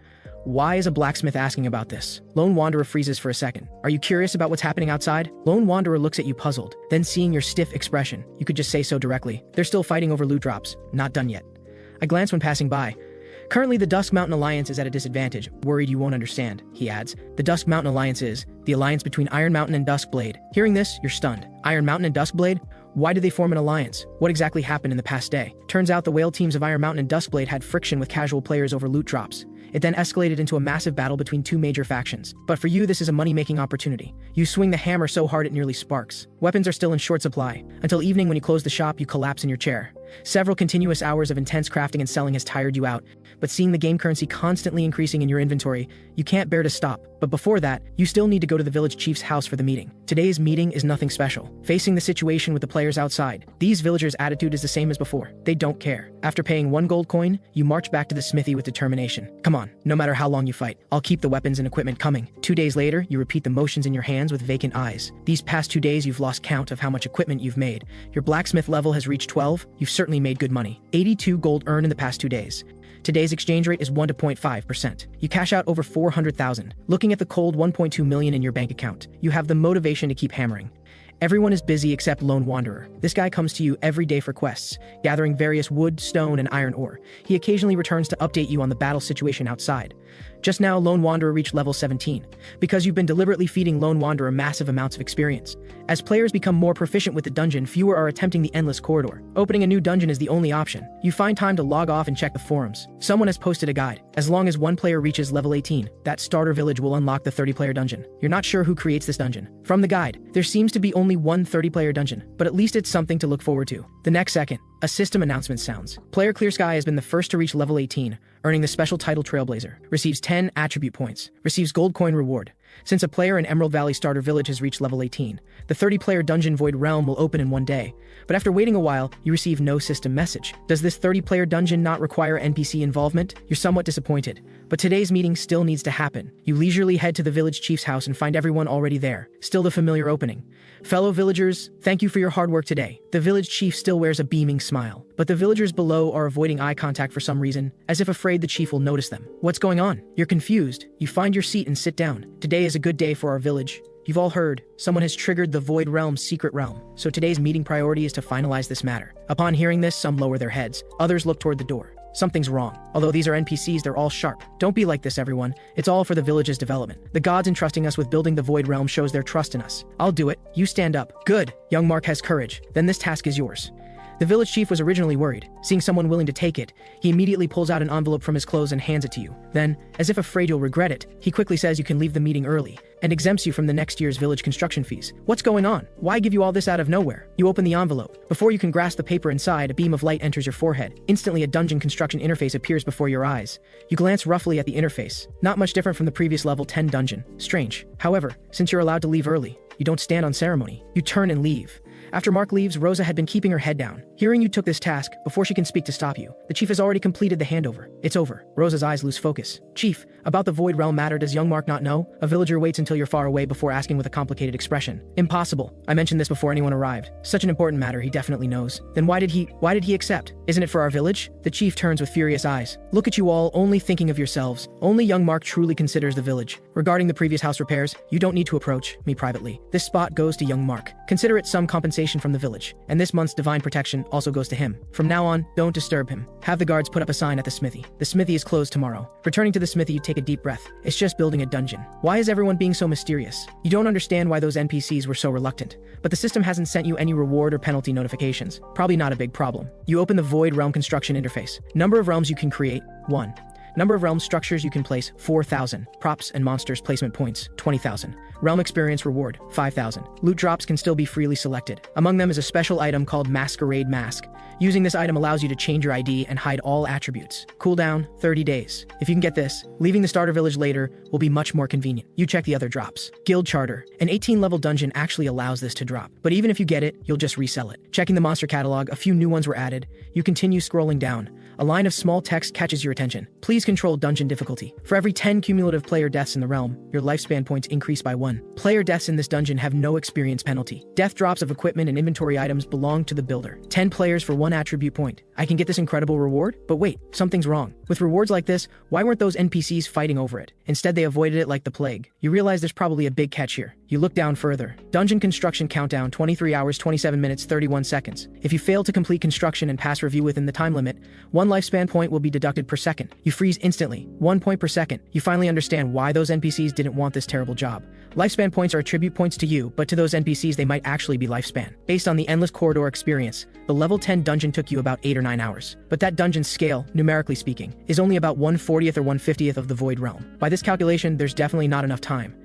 Why is a blacksmith asking about this? Lone Wanderer freezes for a second. Are you curious about what's happening outside? Lone Wanderer looks at you puzzled. Then seeing your stiff expression, you could just say so directly. They're still fighting over loot drops. Not done yet. I glance when passing by. Currently, the Dusk Mountain Alliance is at a disadvantage. Worried you won't understand, he adds. The Dusk Mountain Alliance is the alliance between Iron Mountain and Duskblade. Hearing this, you're stunned. Iron Mountain and Duskblade? Why did they form an alliance? What exactly happened in the past day? Turns out the whale teams of Iron Mountain and Duskblade had friction with casual players over loot drops. It then escalated into a massive battle between two major factions. But for you, this is a money-making opportunity. You swing the hammer so hard it nearly sparks. Weapons are still in short supply. Until evening, when you close the shop, you collapse in your chair. Several continuous hours of intense crafting and selling has tired you out, but seeing the game currency constantly increasing in your inventory, you can't bear to stop. But before that, you still need to go to the village chief's house for the meeting. Today's meeting is nothing special. Facing the situation with the players outside, these villagers' attitude is the same as before. They don't care. After paying 1 gold coin, you march back to the smithy with determination. Come on, no matter how long you fight, I'll keep the weapons and equipment coming. 2 days later, you repeat the motions in your hands with vacant eyes. These past 2 days, you've lost count of how much equipment you've made. Your blacksmith level has reached 12. You've certainly made good money. 82 gold earned in the past 2 days. Today's exchange rate is 1 to 0.5%. You cash out over 400,000. Looking at the cold 1.2 million in your bank account, you have the motivation to keep hammering. Everyone is busy except Lone Wanderer. This guy comes to you every day for quests, gathering various wood, stone, and iron ore. He occasionally returns to update you on the battle situation outside. Just now, Lone Wanderer reached level 17, because you've been deliberately feeding Lone Wanderer massive amounts of experience. As players become more proficient with the dungeon, fewer are attempting the endless corridor. Opening a new dungeon is the only option. You find time to log off and check the forums. Someone has posted a guide. As long as one player reaches level 18, that starter village will unlock the 30-player dungeon. You're not sure who creates this dungeon. From the guide, there seems to be only one 30-player dungeon, but at least it's something to look forward to. The next second, a system announcement sounds. Player Clear Sky has been the first to reach level 18, earning the special title Trailblazer. Receives 10 attribute points. Receives gold coin reward. Since a player in Emerald Valley Starter Village has reached level 18, the 30-player dungeon Void Realm will open in one day. But after waiting a while, you receive no system message. Does this 30-player dungeon not require NPC involvement? You're somewhat disappointed. But today's meeting still needs to happen. You leisurely head to the village chief's house and find everyone already there. Still the familiar opening. Fellow villagers, thank you for your hard work today. The village chief still wears a beaming smile. But the villagers below are avoiding eye contact for some reason, as if afraid the chief will notice them. What's going on? You're confused. You find your seat and sit down. Today is a good day for our village. You've all heard, someone has triggered the Void Realm's secret realm, so today's meeting priority is to finalize this matter. Upon hearing this, some lower their heads, others look toward the door. Something's wrong. Although these are NPCs, they're all sharp. Don't be like this, everyone. It's all for the village's development. The gods entrusting us with building the Void Realm shows their trust in us. I'll do it. You stand up. Good. Young Mark has courage. Then this task is yours. The village chief was originally worried. Seeing someone willing to take it, he immediately pulls out an envelope from his clothes and hands it to you. Then, as if afraid you'll regret it, he quickly says you can leave the meeting early and exempts you from the next year's village construction fees. What's going on? Why give you all this out of nowhere? You open the envelope. Before you can grasp the paper inside, a beam of light enters your forehead. Instantly, a dungeon construction interface appears before your eyes. You glance roughly at the interface. Not much different from the previous level 10 dungeon. Strange. However, since you're allowed to leave early, you don't stand on ceremony. You turn and leave. After Mark leaves, Rosa had been keeping her head down. Hearing you took this task, before she can speak to stop you, the chief has already completed the handover. It's over. Rosa's eyes lose focus. Chief, about the Void Realm matter, does young Mark not know? A villager waits until you're far away before asking with a complicated expression. Impossible. I mentioned this before anyone arrived. Such an important matter, he definitely knows. Then why did he accept? Isn't it for our village? The chief turns with furious eyes. Look at you all, only thinking of yourselves. Only young Mark truly considers the village. Regarding the previous house repairs, you don't need to approach me privately. This spot goes to young Mark. Consider it some compensation from the village. And this month's divine protection also goes to him. From now on, don't disturb him. Have the guards put up a sign at the smithy. The smithy is closed tomorrow. Returning to the smithy, you take a deep breath. It's just building a dungeon. Why is everyone being so mysterious? You don't understand why those NPCs were so reluctant. But the system hasn't sent you any reward or penalty notifications. Probably not a big problem. You open the Void Realm construction interface. Number of realms you can create, 1. Number of realm structures you can place, 4,000. Props and monsters placement points, 20,000. Realm experience reward, 5,000. Loot drops can still be freely selected. Among them is a special item called Masquerade Mask. Using this item allows you to change your ID and hide all attributes. Cooldown, 30 days. If you can get this, leaving the starter village later will be much more convenient. You check the other drops. Guild Charter. An 18-level dungeon actually allows this to drop. But even if you get it, you'll just resell it. Checking the monster catalog, a few new ones were added. You continue scrolling down. A line of small text catches your attention. Please control dungeon difficulty. For every 10 cumulative player deaths in the realm, your lifespan points increase by 1. Player deaths in this dungeon have no experience penalty. Death drops of equipment and inventory items belong to the builder. 10 players for 1 attribute point. I can get this incredible reward? But wait, something's wrong. With rewards like this, why weren't those NPCs fighting over it? Instead, they avoided it like the plague. You realize there's probably a big catch here. You look down further. Dungeon construction countdown, 23 hours, 27 minutes, 31 seconds. If you fail to complete construction and pass review within the time limit, 1 lifespan point will be deducted per second. You freeze instantly, 1 point per second. You finally understand why those NPCs didn't want this terrible job. Lifespan points are attribute points to you, but to those NPCs they might actually be lifespan. Based on the Endless Corridor experience, the level 10 dungeon took you about 8 or 9 hours. But that dungeon's scale, numerically speaking, is only about 1/40th or 1/50th of the Void Realm. By this calculation, there's definitely not enough time.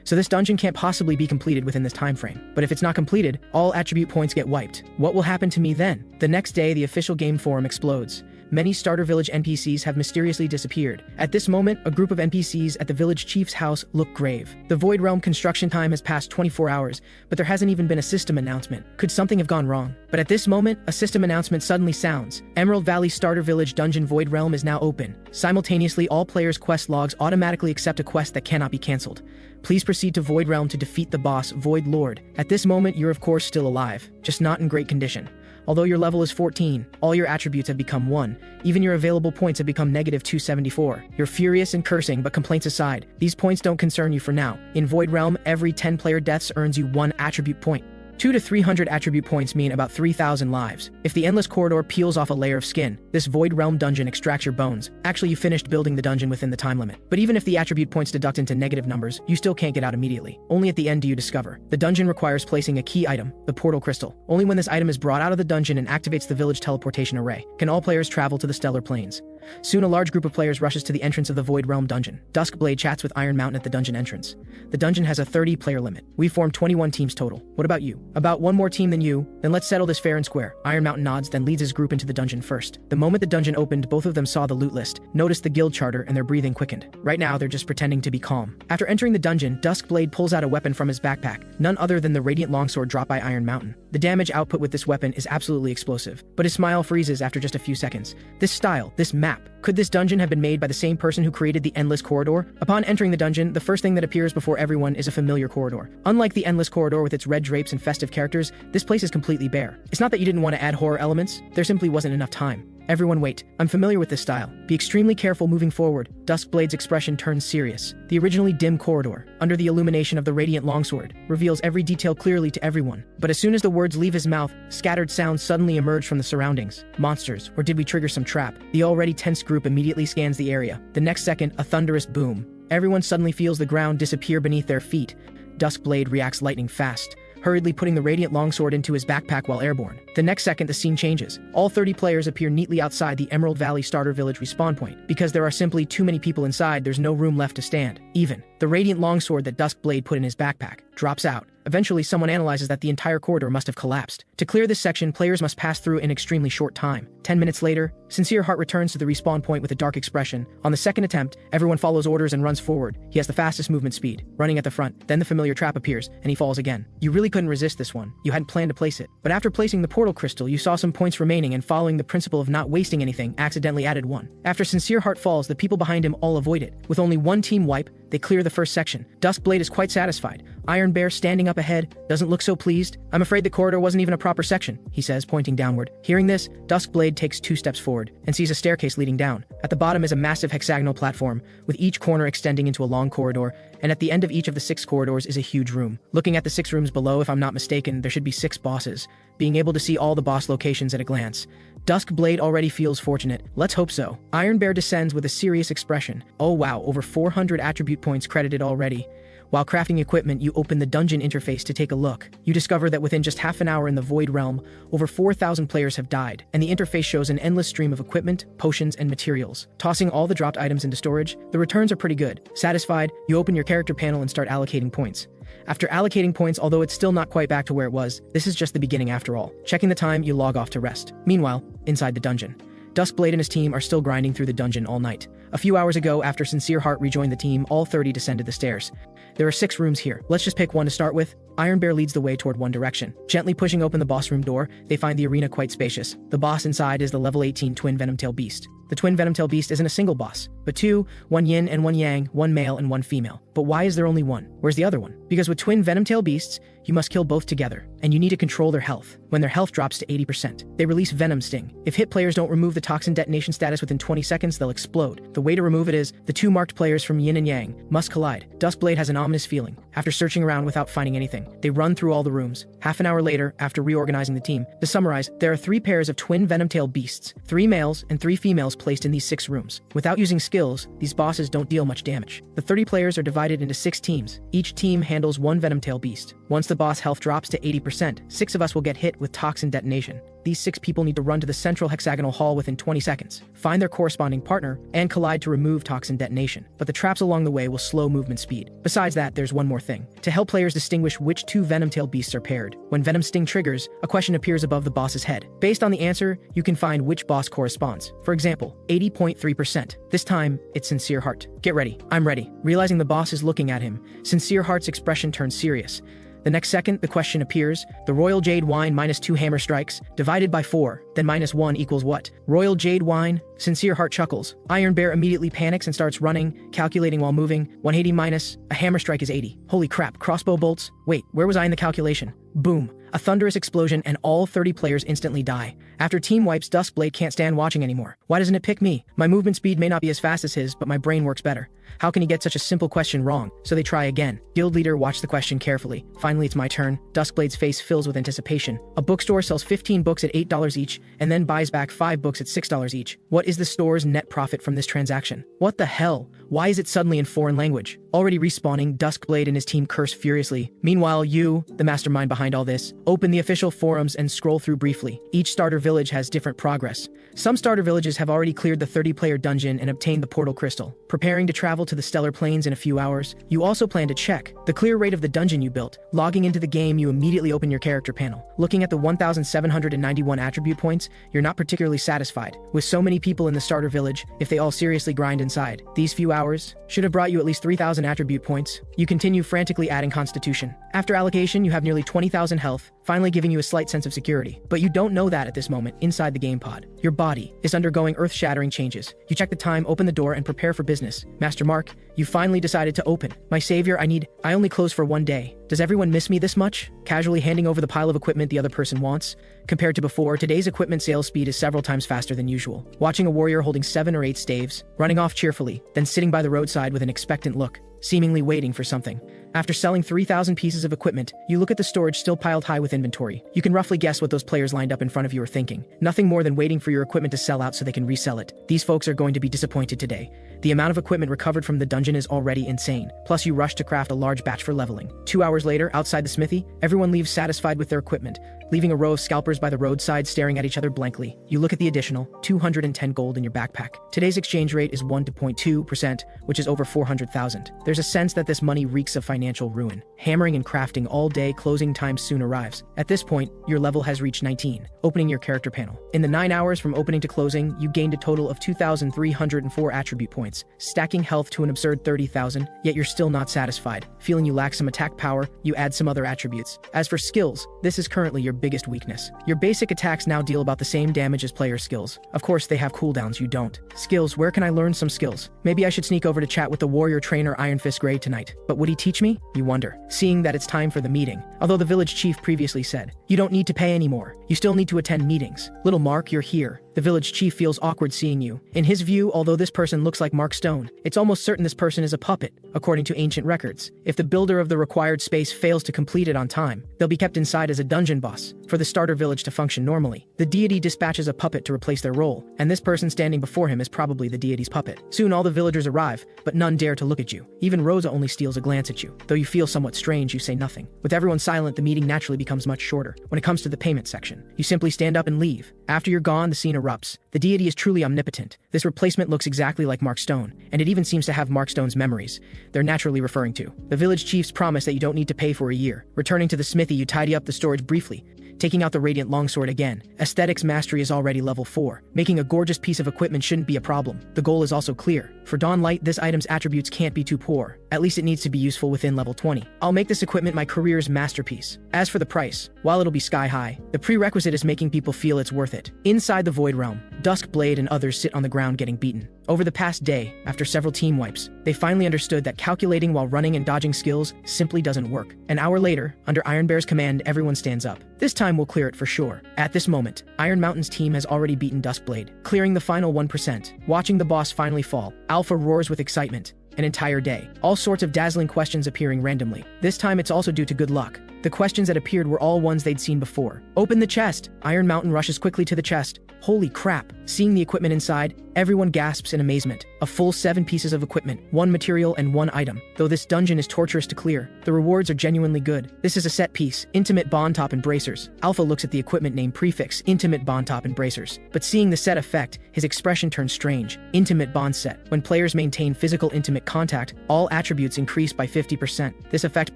So this dungeon can't possibly be completed within this time frame. But if it's not completed, all attribute points get wiped. What will happen to me then? The next day, the official game forum explodes. Many starter village NPCs have mysteriously disappeared. At this moment, a group of NPCs at the village chief's house look grave. The Void Realm construction time has passed 24 hours, but there hasn't even been a system announcement. Could something have gone wrong? But at this moment, a system announcement suddenly sounds. Emerald Valley Starter Village Dungeon Void Realm is now open. Simultaneously, all players' quest logs automatically accept a quest that cannot be cancelled. Please proceed to Void Realm to defeat the boss, Void Lord. At this moment, you're of course still alive, just not in great condition. Although your level is 14, all your attributes have become 1. Even your available points have become negative 274. You're furious and cursing, but complaints aside, these points don't concern you for now. In Void Realm, every 10 player deaths earns you 1 attribute point. 200 to 300 attribute points mean about 3,000 lives. If the Endless Corridor peels off a layer of skin, this Void Realm dungeon extracts your bones. Actually, you finished building the dungeon within the time limit. But even if the attribute points deduct into negative numbers, you still can't get out immediately. Only at the end do you discover. The dungeon requires placing a key item, the Portal Crystal. Only when this item is brought out of the dungeon and activates the village teleportation array, can all players travel to the Stellar Plains. Soon a large group of players rushes to the entrance of the Void Realm dungeon. Duskblade chats with Iron Mountain at the dungeon entrance. The dungeon has a 30-player limit. We formed 21 teams total. What about you? About one more team than you? Then let's settle this fair and square. Iron Mountain nods, then leads his group into the dungeon first. The moment the dungeon opened, both of them saw the loot list, noticed the guild charter, and their breathing quickened. Right now, they're just pretending to be calm. After entering the dungeon, Duskblade pulls out a weapon from his backpack, none other than the radiant longsword dropped by Iron Mountain. The damage output with this weapon is absolutely explosive, but his smile freezes after just a few seconds. This style, this map, could this dungeon have been made by the same person who created the Endless Corridor? Upon entering the dungeon, the first thing that appears before everyone is a familiar corridor. Unlike the Endless Corridor with its red drapes and festive characters, this place is completely bare. It's not that you didn't want to add horror elements, there simply wasn't enough time. Everyone wait. I'm familiar with this style. Be extremely careful moving forward. Duskblade's expression turns serious. The originally dim corridor, under the illumination of the radiant longsword, reveals every detail clearly to everyone. But as soon as the words leave his mouth, scattered sounds suddenly emerge from the surroundings. Monsters, or did we trigger some trap? The already tense group immediately scans the area. The next second, a thunderous boom. Everyone suddenly feels the ground disappear beneath their feet. Duskblade reacts lightning fast, hurriedly putting the radiant longsword into his backpack while airborne. The next second, the scene changes. All 30 players appear neatly outside the Emerald Valley Starter Village respawn point. Because there are simply too many people inside, there's no room left to stand. Even the radiant longsword that Duskblade put in his backpack drops out. Eventually, someone analyzes that the entire corridor must have collapsed. To clear this section, players must pass through in extremely short time. 10 minutes later, Sincere Heart returns to the respawn point with a dark expression. On the second attempt, everyone follows orders and runs forward. He has the fastest movement speed, running at the front. Then the familiar trap appears, and he falls again. You really couldn't resist this one. You hadn't planned to place it. But after placing the portal crystal, you saw some points remaining, and following the principle of not wasting anything, accidentally added one. After Sincere Heart falls, the people behind him all avoid it. With only one team wipe, they clear the first section. Duskblade is quite satisfied. Iron Bear, standing up ahead, doesn't look so pleased. I'm afraid the corridor wasn't even a proper section, he says, pointing downward. Hearing this, Duskblade takes 2 steps forward and sees a staircase leading down. At the bottom is a massive hexagonal platform, with each corner extending into a long corridor, and at the end of each of the 6 corridors is a huge room. Looking at the 6 rooms below, if I'm not mistaken, there should be 6 bosses, being able to see all the boss locations at a glance. Duskblade already feels fortunate. Let's hope so. Iron Bear descends with a serious expression. Oh wow, over 400 attribute points credited already. While crafting equipment, you open the dungeon interface to take a look. You discover that within just half an hour in the Void Realm, over 4,000 players have died, and the interface shows an endless stream of equipment, potions, and materials. Tossing all the dropped items into storage, the returns are pretty good. Satisfied, you open your character panel and start allocating points. After allocating points, although it's still not quite back to where it was, this is just the beginning after all. Checking the time, you log off to rest. Meanwhile, inside the dungeon, Duskblade and his team are still grinding through the dungeon all night. A few hours ago, after Sincere Heart rejoined the team, all 30 descended the stairs. There are 6 rooms here. Let's just pick one to start with. Iron Bear leads the way toward one direction. Gently pushing open the boss room door, they find the arena quite spacious. The boss inside is the level 18 Twin Venomtail Beast. The Twin Venomtail Beast isn't a single boss, but 2, one yin and one yang, one male and one female. But why is there only one? Where's the other one? Because with Twin Venomtail Beasts, you must kill both together, and you need to control their health. When their health drops to 80%, they release Venom Sting. If hit players don't remove the toxin detonation status within 20 seconds, they'll explode. The way to remove it is, the 2 marked players from yin and yang must collide. Duskblade has an ominous feeling. After searching around without finding anything, they run through all the rooms. Half an hour later, after reorganizing the team, to summarize, there are 3 pairs of Twin Venomtail Beasts, 3 males and 3 females placed in these 6 rooms. Without using skills, these bosses don't deal much damage. The 30 players are divided into 6 teams. Each team handles 1 Venomtail Beast. Once the boss health drops to 80%, 6 of us will get hit with toxin detonation. These 6 people need to run to the central hexagonal hall within 20 seconds, find their corresponding partner, and collide to remove toxin detonation. But the traps along the way will slow movement speed. Besides that, there's one more thing. To help players distinguish which 2 Venomtail Beasts are paired, when Venom Sting triggers, a question appears above the boss's head. Based on the answer, you can find which boss corresponds. For example, 80.3%. This time, it's Sincere Heart. Get ready. I'm ready. Realizing the boss is looking at him, Sincere Heart's expression turns serious. The next second, the question appears, the Royal Jade Wine minus 2 hammer strikes, divided by 4, then minus 1 equals what? Royal Jade Wine? Sincere Heart chuckles. Iron Bear immediately panics and starts running, calculating while moving. 180 minus, a hammer strike is 80. Holy crap, crossbow bolts? Wait, where was I in the calculation? Boom. A thunderous explosion and all 30 players instantly die. After team wipes, Duskblade can't stand watching anymore. Why doesn't it pick me? My movement speed may not be as fast as his, but my brain works better. How can he get such a simple question wrong? So they try again. Guild leader watched the question carefully. Finally, it's my turn. Duskblade's face fills with anticipation. A bookstore sells 15 books at $8 each, and then buys back 5 books at $6 each. What What is the store's net profit from this transaction? What the hell? Why is it suddenly in foreign language? Already respawning, Duskblade and his team curse furiously. Meanwhile, you, the mastermind behind all this, open the official forums and scroll through briefly. Each starter village has different progress. Some starter villages have already cleared the 30-player dungeon and obtained the portal crystal, preparing to travel to the stellar plains in a few hours. You also plan to check the clear rate of the dungeon you built. Logging into the game, you immediately open your character panel. Looking at the 1,791 attribute points, you're not particularly satisfied. With so many people in the starter village, if they all seriously grind inside, these few hours should have brought you at least 3,000 attribute points. You continue frantically adding constitution. After allocation, you have nearly 20,000 health, finally giving you a slight sense of security. But you don't know that at this moment inside the game pod. Your body is undergoing earth-shattering changes. You check the time, open the door, and prepare for business. Master Mark, you finally decided to open. My savior, I only close for 1 day. Does everyone miss me this much? Casually handing over the pile of equipment the other person wants. Compared to before, today's equipment sales speed is several times faster than usual. Watching a warrior holding 7 or 8 staves, running off cheerfully, then sitting by the roadside with an expectant look, seemingly waiting for something. After selling 3,000 pieces of equipment, you look at the storage still piled high with inventory. You can roughly guess what those players lined up in front of you are thinking. Nothing more than waiting for your equipment to sell out so they can resell it. These folks are going to be disappointed today. The amount of equipment recovered from the dungeon is already insane. Plus you rush to craft a large batch for leveling. 2 hours later, outside the smithy, everyone leaves satisfied with their equipment, leaving a row of scalpers by the roadside staring at each other blankly. You look at the additional 210 gold in your backpack. Today's exchange rate is 1.2%, which is over 400,000. There's a sense that this money reeks of financial ruin. Hammering and crafting all day, closing time soon arrives. At this point, your level has reached 19. Opening your character panel. In the 9 hours from opening to closing, you gained a total of 2,304 attribute points, stacking health to an absurd 30,000, yet you're still not satisfied. Feeling you lack some attack power, you add some other attributes. As for skills, this is currently your biggest weakness. Your basic attacks now deal about the same damage as player skills. Of course, they have cooldowns, you don't. Skills, where can I learn some skills? Maybe I should sneak over to chat with the warrior trainer Iron Fist Grey tonight. But would he teach me? You wonder, seeing that it's time for the meeting. Although the village chief previously said, you don't need to pay anymore. You still need to attend meetings. Little Mark, you're here. The village chief feels awkward seeing you. In his view, although this person looks like Mark Stone, it's almost certain this person is a puppet, according to ancient records. If the builder of the required space fails to complete it on time, they'll be kept inside as a dungeon boss. For the starter village to function normally, the deity dispatches a puppet to replace their role, and this person standing before him is probably the deity's puppet. Soon all the villagers arrive, but none dare to look at you. Even Rosa only steals a glance at you. Though you feel somewhat strange, you say nothing. With everyone silent, the meeting naturally becomes much shorter. When it comes to the payment section, you simply stand up and leave. After you're gone, the scene erupts. The deity is truly omnipotent. This replacement looks exactly like Mark Stone, and it even seems to have Mark Stone's memories they're naturally referring to. The village chiefs promise that you don't need to pay for a year. Returning to the smithy, you tidy up the storage briefly, taking out the radiant longsword again. Aesthetics mastery is already level 4. Making a gorgeous piece of equipment shouldn't be a problem. The goal is also clear. For Dawn Light, this item's attributes can't be too poor. At least it needs to be useful within level 20. I'll make this equipment my career's masterpiece. As for the price, while it'll be sky high, the prerequisite is making people feel it's worth it. Inside the Void Realm, Duskblade and others sit on the ground getting beaten. Over the past day, after several team wipes, they finally understood that calculating while running and dodging skills simply doesn't work. An hour later, under Iron Bear's command, everyone stands up. This time we'll clear it for sure. At this moment, Iron Mountain's team has already beaten Duskblade, clearing the final 1%. Watching the boss finally fall, Alpha roars with excitement. An entire day. All sorts of dazzling questions appearing randomly. This time it's also due to good luck. The questions that appeared were all ones they'd seen before. Open the chest! Iron Mountain rushes quickly to the chest. Holy crap! Seeing the equipment inside, everyone gasps in amazement. A full 7 pieces of equipment, 1 material and 1 item. Though this dungeon is torturous to clear, the rewards are genuinely good. This is a set piece, Intimate Bond Top and Bracers. Alpha looks at the equipment name prefix, Intimate Bond Top and Bracers. But seeing the set effect, his expression turns strange. Intimate Bond Set. When players maintain physical intimate contact, all attributes increase by 50%. This effect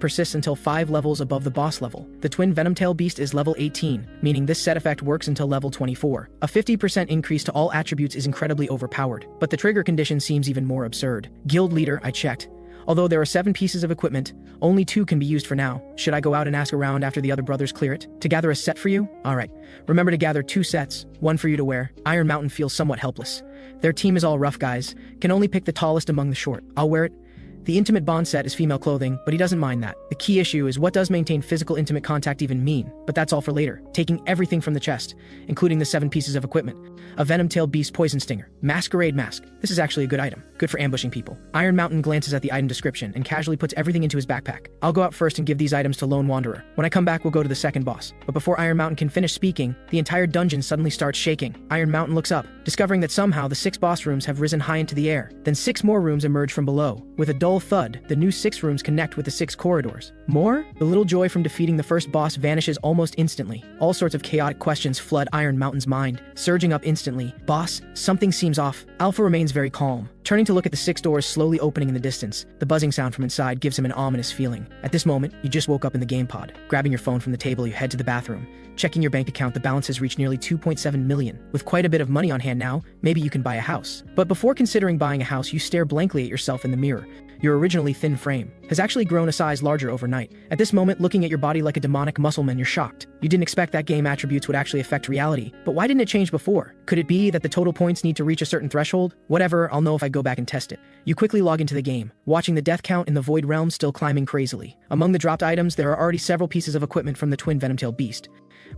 persists until 5 levels above the boss level. The Twin Venomtail Beast is level 18, meaning this set effect works until level 24. A 50% increase to all attributes is incredibly overpowered, but the trigger condition seems even more absurd. Guild Leader, I checked. Although there are 7 pieces of equipment, only 2 can be used for now. Should I go out and ask around after the other brothers clear it? To gather a set for you? Alright. Remember to gather 2 sets, 1 for you to wear. Iron Mountain feels somewhat helpless. Their team is all rough guys, can only pick the tallest among the short. I'll wear it. The intimate bond set is female clothing, but he doesn't mind that. The key issue is what does maintain physical intimate contact even mean? But that's all for later. Taking everything from the chest, including the 7 pieces of equipment. A venom-tailed beast poison stinger. Masquerade mask. This is actually a good item. Good for ambushing people. Iron Mountain glances at the item description and casually puts everything into his backpack. I'll go out first and give these items to Lone Wanderer. When I come back, we'll go to the second boss. But before Iron Mountain can finish speaking, the entire dungeon suddenly starts shaking. Iron Mountain looks up, discovering that somehow the 6 boss rooms have risen high into the air. Then 6 more rooms emerge from below. With a dull thud, the new 6 rooms connect with the 6 corridors. More? The little joy from defeating the first boss vanishes almost instantly. All sorts of chaotic questions flood Iron Mountain's mind, surging up instantly. Boss, something seems off. Alpha remains very calm, turning to look at the 6 doors slowly opening in the distance. The buzzing sound from inside gives him an ominous feeling. At this moment, you just woke up in the game pod. Grabbing your phone from the table, you head to the bathroom. Checking your bank account, the balance has reached nearly 2.7 million. With quite a bit of money on hand now, maybe you can buy a house. But before considering buying a house, you stare blankly at yourself in the mirror. Your originally thin frame has actually grown a size larger overnight. At this moment, looking at your body like a demonic muscleman, you're shocked. You didn't expect that game attributes would actually affect reality, but why didn't it change before? Could it be that the total points need to reach a certain threshold? Whatever, I'll know if I go back and test it. You quickly log into the game, watching the death count in the Void Realm still climbing crazily. Among the dropped items, there are already several pieces of equipment from the twin venom-tailed beast.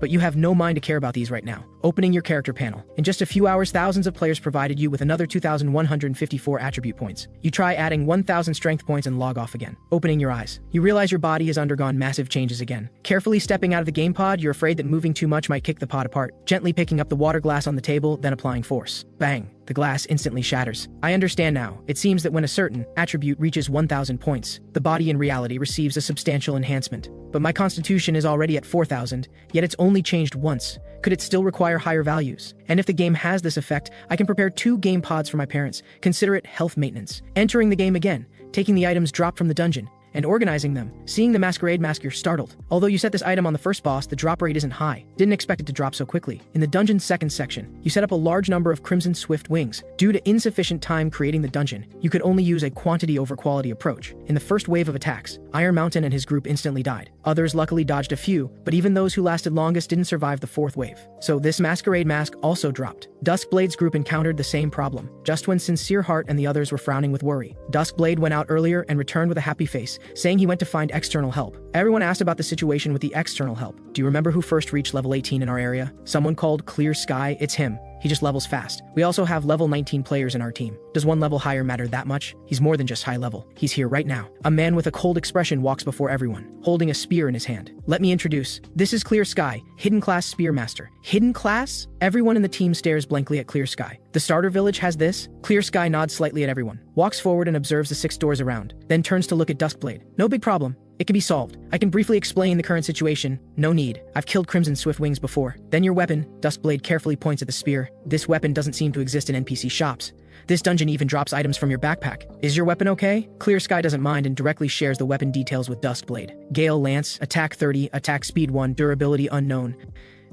But you have no mind to care about these right now. Opening your character panel. In just a few hours, thousands of players provided you with another 2,154 attribute points. You try adding 1,000 strength points and log off again. Opening your eyes. You realize your body has undergone massive changes again. Carefully stepping out of the game pod, you're afraid that moving too much might kick the pod apart. Gently picking up the water glass on the table, then applying force. Bang. The glass instantly shatters. I understand now. It seems that when a certain attribute reaches 1,000 points, the body in reality receives a substantial enhancement. But my constitution is already at 4,000, yet it's only changed once. Could it still require higher values? And if the game has this effect, I can prepare 2 game pods for my parents. Consider it health maintenance. Entering the game again, taking the items dropped from the dungeon, and organizing them. Seeing the masquerade mask, you're startled. Although you set this item on the first boss, the drop rate isn't high. Didn't expect it to drop so quickly. In the dungeon's second section, you set up a large number of Crimson Swift wings. Due to insufficient time creating the dungeon, you could only use a quantity over quality approach. In the first wave of attacks, Iron Mountain and his group instantly died. Others luckily dodged a few, but even those who lasted longest didn't survive the 4th wave. So this masquerade mask also dropped. Duskblade's group encountered the same problem, just when Sincere Heart and the others were frowning with worry. Duskblade went out earlier and returned with a happy face, saying he went to find external help. Everyone asked about the situation with the external help. Do you remember who first reached level 18 in our area? Someone called Clear Sky. It's him. He just levels fast. We also have level 19 players in our team. Does one level higher matter that much? He's more than just high level. He's here right now. A man with a cold expression walks before everyone, holding a spear in his hand. Let me introduce. This is Clear Sky, Hidden Class Spearmaster. Hidden Class? Everyone in the team stares blankly at Clear Sky. The starter village has this? Clear Sky nods slightly at everyone, walks forward and observes the 6 doors around, then turns to look at Duskblade. No big problem. It can be solved. I can briefly explain the current situation. No need. I've killed Crimson Swift Wings before. Then your weapon. Duskblade carefully points at the spear. This weapon doesn't seem to exist in NPC shops. This dungeon even drops items from your backpack. Is your weapon okay? Clear Sky doesn't mind and directly shares the weapon details with Duskblade. Gale Lance, attack 30, attack speed 1, durability unknown.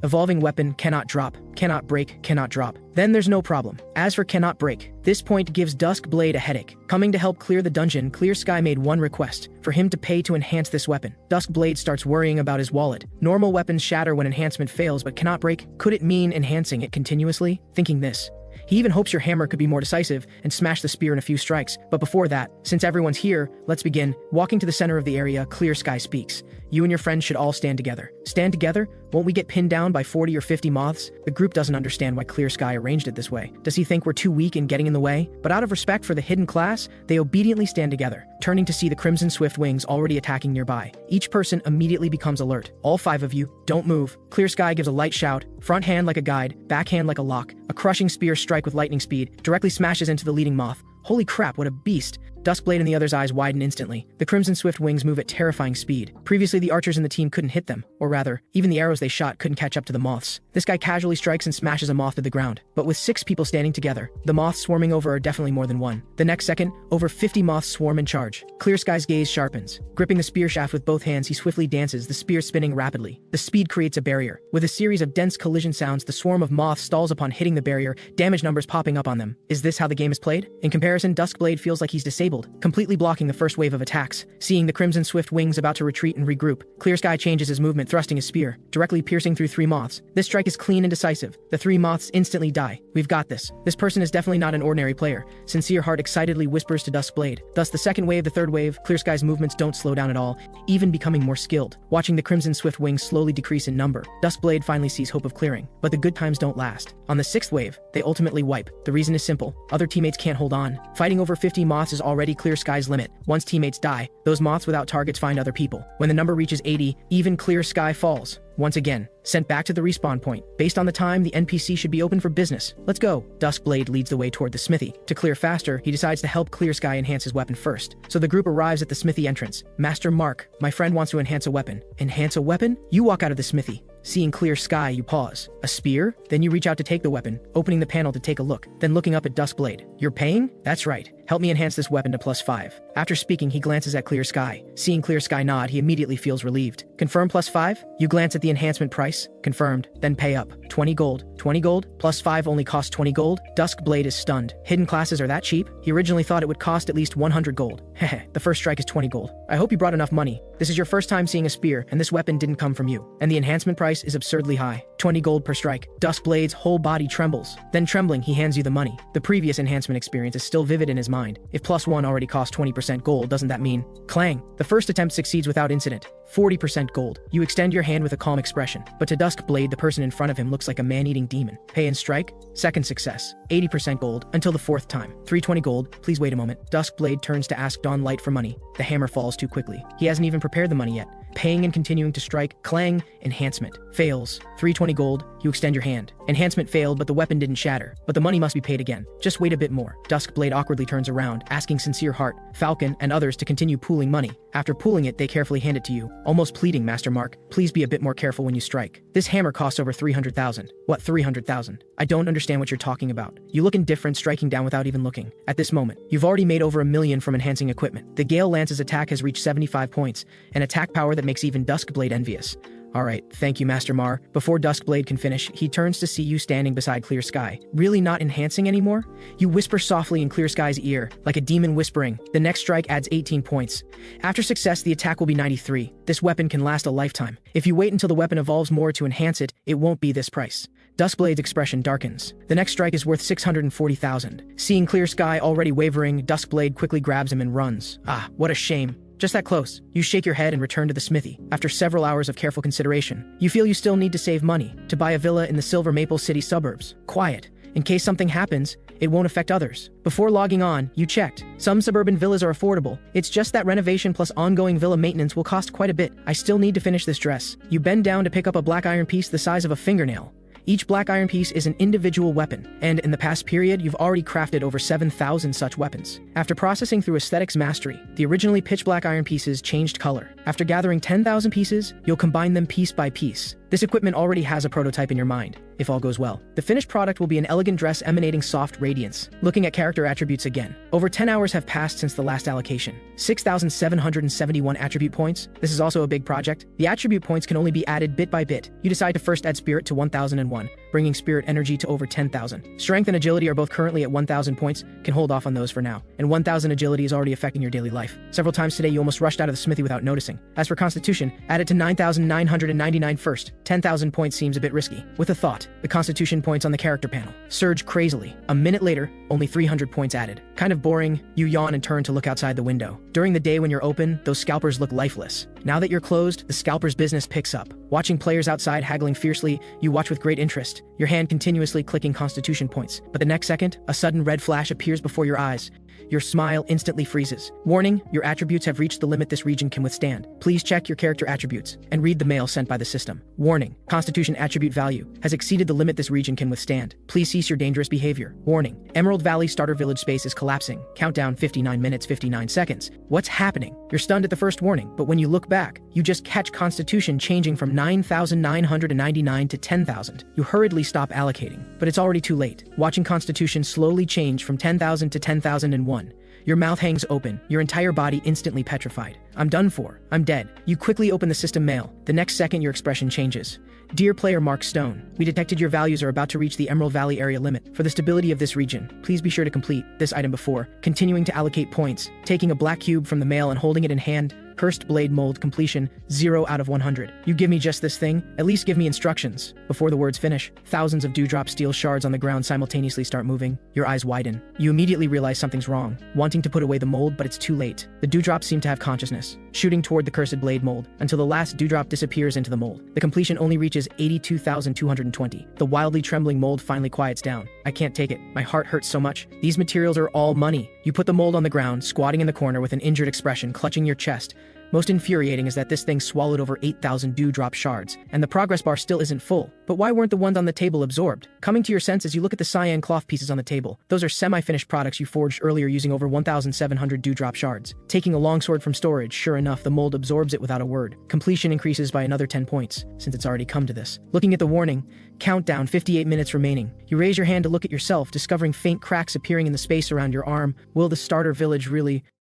Evolving weapon, cannot drop, cannot break, cannot drop. Then there's no problem. As for cannot break, this point gives Duskblade a headache. Coming to help clear the dungeon, Clear Sky made one request, for him to pay to enhance this weapon. Duskblade starts worrying about his wallet. Normal weapons shatter when enhancement fails, but cannot break? Could it mean enhancing it continuously? Thinking this, he even hopes your hammer could be more decisive and smash the spear in a few strikes. But before that, since everyone's here, let's begin. Walking to the center of the area, Clear Sky speaks. You and your friends should all stand together. Stand together? Won't we get pinned down by 40 or 50 moths? The group doesn't understand why Clear Sky arranged it this way. Does he think we're too weak in getting in the way? But out of respect for the hidden class, they obediently stand together, turning to see the Crimson Swift Wings already attacking nearby. Each person immediately becomes alert. All 5 of you, don't move. Clear Sky gives a light shout, front hand like a guide, back hand like a lock. A crushing spear strike with lightning speed directly smashes into the leading moth. Holy crap, what a beast. Duskblade and the others' eyes widen instantly. The Crimson Swift Wings move at terrifying speed. Previously, the archers in the team couldn't hit them, or rather, even the arrows they shot couldn't catch up to the moths. This guy casually strikes and smashes a moth to the ground. But with 6 people standing together, the moths swarming over are definitely more than one. The next second, over 50 moths swarm and charge. Clear Sky's gaze sharpens. Gripping the spear shaft with both hands, he swiftly dances, the spear spinning rapidly. The speed creates a barrier. With a series of dense collision sounds, the swarm of moths stalls upon hitting the barrier, damage numbers popping up on them. Is this how the game is played? In comparison, Duskblade feels like he's disabled disabled, completely blocking the first wave of attacks. Seeing the Crimson Swift Wings about to retreat and regroup, Clear Sky changes his movement, thrusting his spear, directly piercing through 3 moths. This strike is clean and decisive. The 3 moths instantly die. We've got this. This person is definitely not an ordinary player. Sincere Heart excitedly whispers to Duskblade. Thus the second wave, the third wave, Clear Sky's movements don't slow down at all, even becoming more skilled. Watching the Crimson Swift Wings slowly decrease in number, Duskblade finally sees hope of clearing. But the good times don't last. On the 6th wave, they ultimately wipe. The reason is simple. Other teammates can't hold on. Fighting over 50 moths is already Clear Sky's limit. Once teammates die, those moths without targets find other people. When the number reaches 80, even Clear Sky falls. Once again, sent back to the respawn point. Based on the time, the NPC should be open for business. Let's go. Duskblade leads the way toward the smithy. To clear faster, he decides to help Clear Sky enhance his weapon first. So the group arrives at the smithy entrance. Master Mark, my friend wants to enhance a weapon. Enhance a weapon? You walk out of the smithy. Seeing Clear Sky, you pause. A spear? Then you reach out to take the weapon, opening the panel to take a look, then looking up at Duskblade. You're paying? That's right. Help me enhance this weapon to +5. After speaking, he glances at Clear Sky. Seeing Clear Sky nod, he immediately feels relieved. Confirm +5? You glance at the enhancement price. Confirmed. Then pay up. 20 gold. 20 gold? +5 only costs 20 gold? Duskblade is stunned. Hidden classes are that cheap? He originally thought it would cost at least 100 gold. Heh, the first strike is 20 gold. I hope you brought enough money. This is your first time seeing a spear, and this weapon didn't come from you. And the enhancement price is absurdly high. 20 gold per strike. Duskblade's whole body trembles. Then trembling, he hands you the money. The previous enhancement experience is still vivid in his mind. If +1 already cost 20% gold, doesn't that mean? Clang! The first attempt succeeds without incident. 40% gold. You extend your hand with a calm expression, but to Duskblade, the person in front of him looks like a man-eating demon. Pay and strike? Second success. 80% gold, until the 4th time. 320 gold, please wait a moment. Duskblade turns to ask Dawnlight for money. The hammer falls too quickly. He hasn't even prepared the money yet. Paying and continuing to strike. Clang. Enhancement. Fails. 320 gold. You extend your hand. Enhancement failed, but the weapon didn't shatter. But the money must be paid again. Just wait a bit more. Duskblade awkwardly turns around, asking Sincere Heart, Falcon, and others to continue pooling money. After pooling it, they carefully hand it to you, almost pleading, Master Mark, please be a bit more careful when you strike. This hammer costs over 300,000. What, 300,000? I don't understand what you're talking about. You look indifferent, striking down without even looking. At this moment, you've already made over 1 million from enhancing equipment. The Gale Lance's attack has reached 75 points, an attack power that makes even Duskblade envious. Alright, thank you, Master Mar. Before Duskblade can finish, he turns to see you standing beside Clear Sky. Really not enhancing anymore? You whisper softly in Clear Sky's ear, like a demon whispering. The next strike adds 18 points. After success, the attack will be 93. This weapon can last a lifetime. If you wait until the weapon evolves more to enhance it, it won't be this price. Duskblade's expression darkens. The next strike is worth 640,000. Seeing Clear Sky already wavering, Duskblade quickly grabs him and runs. Ah, what a shame. Just that close. You shake your head and return to the smithy. After several hours of careful consideration, you feel you still need to save money to buy a villa in the Silver Maple City suburbs. Quiet. In case something happens, it won't affect others. Before logging on, you checked. Some suburban villas are affordable. It's just that renovation plus ongoing villa maintenance will cost quite a bit. I still need to finish this dress. You bend down to pick up a black iron piece the size of a fingernail. Each black iron piece is an individual weapon, and in the past period, you've already crafted over 7,000 such weapons. After processing through aesthetics mastery, the originally pitch black iron pieces changed color. After gathering 10,000 pieces, you'll combine them piece by piece. This equipment already has a prototype in your mind, if all goes well. The finished product will be an elegant dress emanating soft radiance. Looking at character attributes again. Over 10 hours have passed since the last allocation. 6,771 attribute points. This is also a big project. The attribute points can only be added bit by bit. You decide to first add spirit to 1,001, bringing spirit energy to over 10,000. Strength and agility are both currently at 1,000 points, can hold off on those for now. And 1,000 agility is already affecting your daily life. Several times today you almost rushed out of the smithy without noticing. As for constitution, add it to 9,999 first. 10,000 points seems a bit risky. With a thought, the constitution points on the character panel surge crazily. A minute later, only 300 points added. Kind of boring, you yawn and turn to look outside the window. During the day when you're open, those scalpers look lifeless. Now that you're closed, the scalper's business picks up. Watching players outside haggling fiercely, you watch with great interest, your hand continuously clicking constitution points. But the next second, a sudden red flash appears before your eyes. Your smile instantly freezes. Warning, your attributes have reached the limit this region can withstand. Please check your character attributes and read the mail sent by the system. Warning, Constitution attribute value has exceeded the limit this region can withstand. Please cease your dangerous behavior. Warning, Emerald Valley starter village space is collapsing. Countdown 59 minutes 59 seconds. What's happening? You're stunned at the first warning, but when you look back, you just catch Constitution changing from 9,999 to 10,000. You hurriedly stop allocating, but it's already too late. Watching Constitution slowly change from 10,000 to 10,001. Your mouth hangs open, your entire body instantly petrified. I'm done for. I'm dead. You quickly open the system mail. The next second your expression changes. Dear player Mark Stone, we detected your values are about to reach the Emerald Valley area limit. For the stability of this region, please be sure to complete this item before continuing to allocate points. Taking a black cube from the mail and holding it in hand, Cursed Blade Mold completion, 0 out of 100. You give me just this thing? At least give me instructions. Before the words finish, thousands of dewdrop steel shards on the ground simultaneously start moving. Your eyes widen. You immediately realize something's wrong, wanting to put away the mold, but it's too late. The dewdrops seem to have consciousness, shooting toward the Cursed Blade Mold, until the last dewdrop disappears into the mold. The completion only reaches 82,220. The wildly trembling mold finally quiets down. I can't take it. My heart hurts so much. These materials are all money. You put the mold on the ground, squatting in the corner with an injured expression, clutching your chest. Most infuriating is that this thing swallowed over 8,000 dewdrop shards, and the progress bar still isn't full. But why weren't the ones on the table absorbed? Coming to your senses, you look at the cyan cloth pieces on the table. Those are semi-finished products you forged earlier using over 1,700 dewdrop shards. Taking a longsword from storage, sure enough, the mold absorbs it without a word. Completion increases by another 10 points, since it's already come to this. Looking at the warning, countdown, 58 minutes remaining. You raise your hand to look at yourself, discovering faint cracks appearing in the space around your arm. Will the starter village really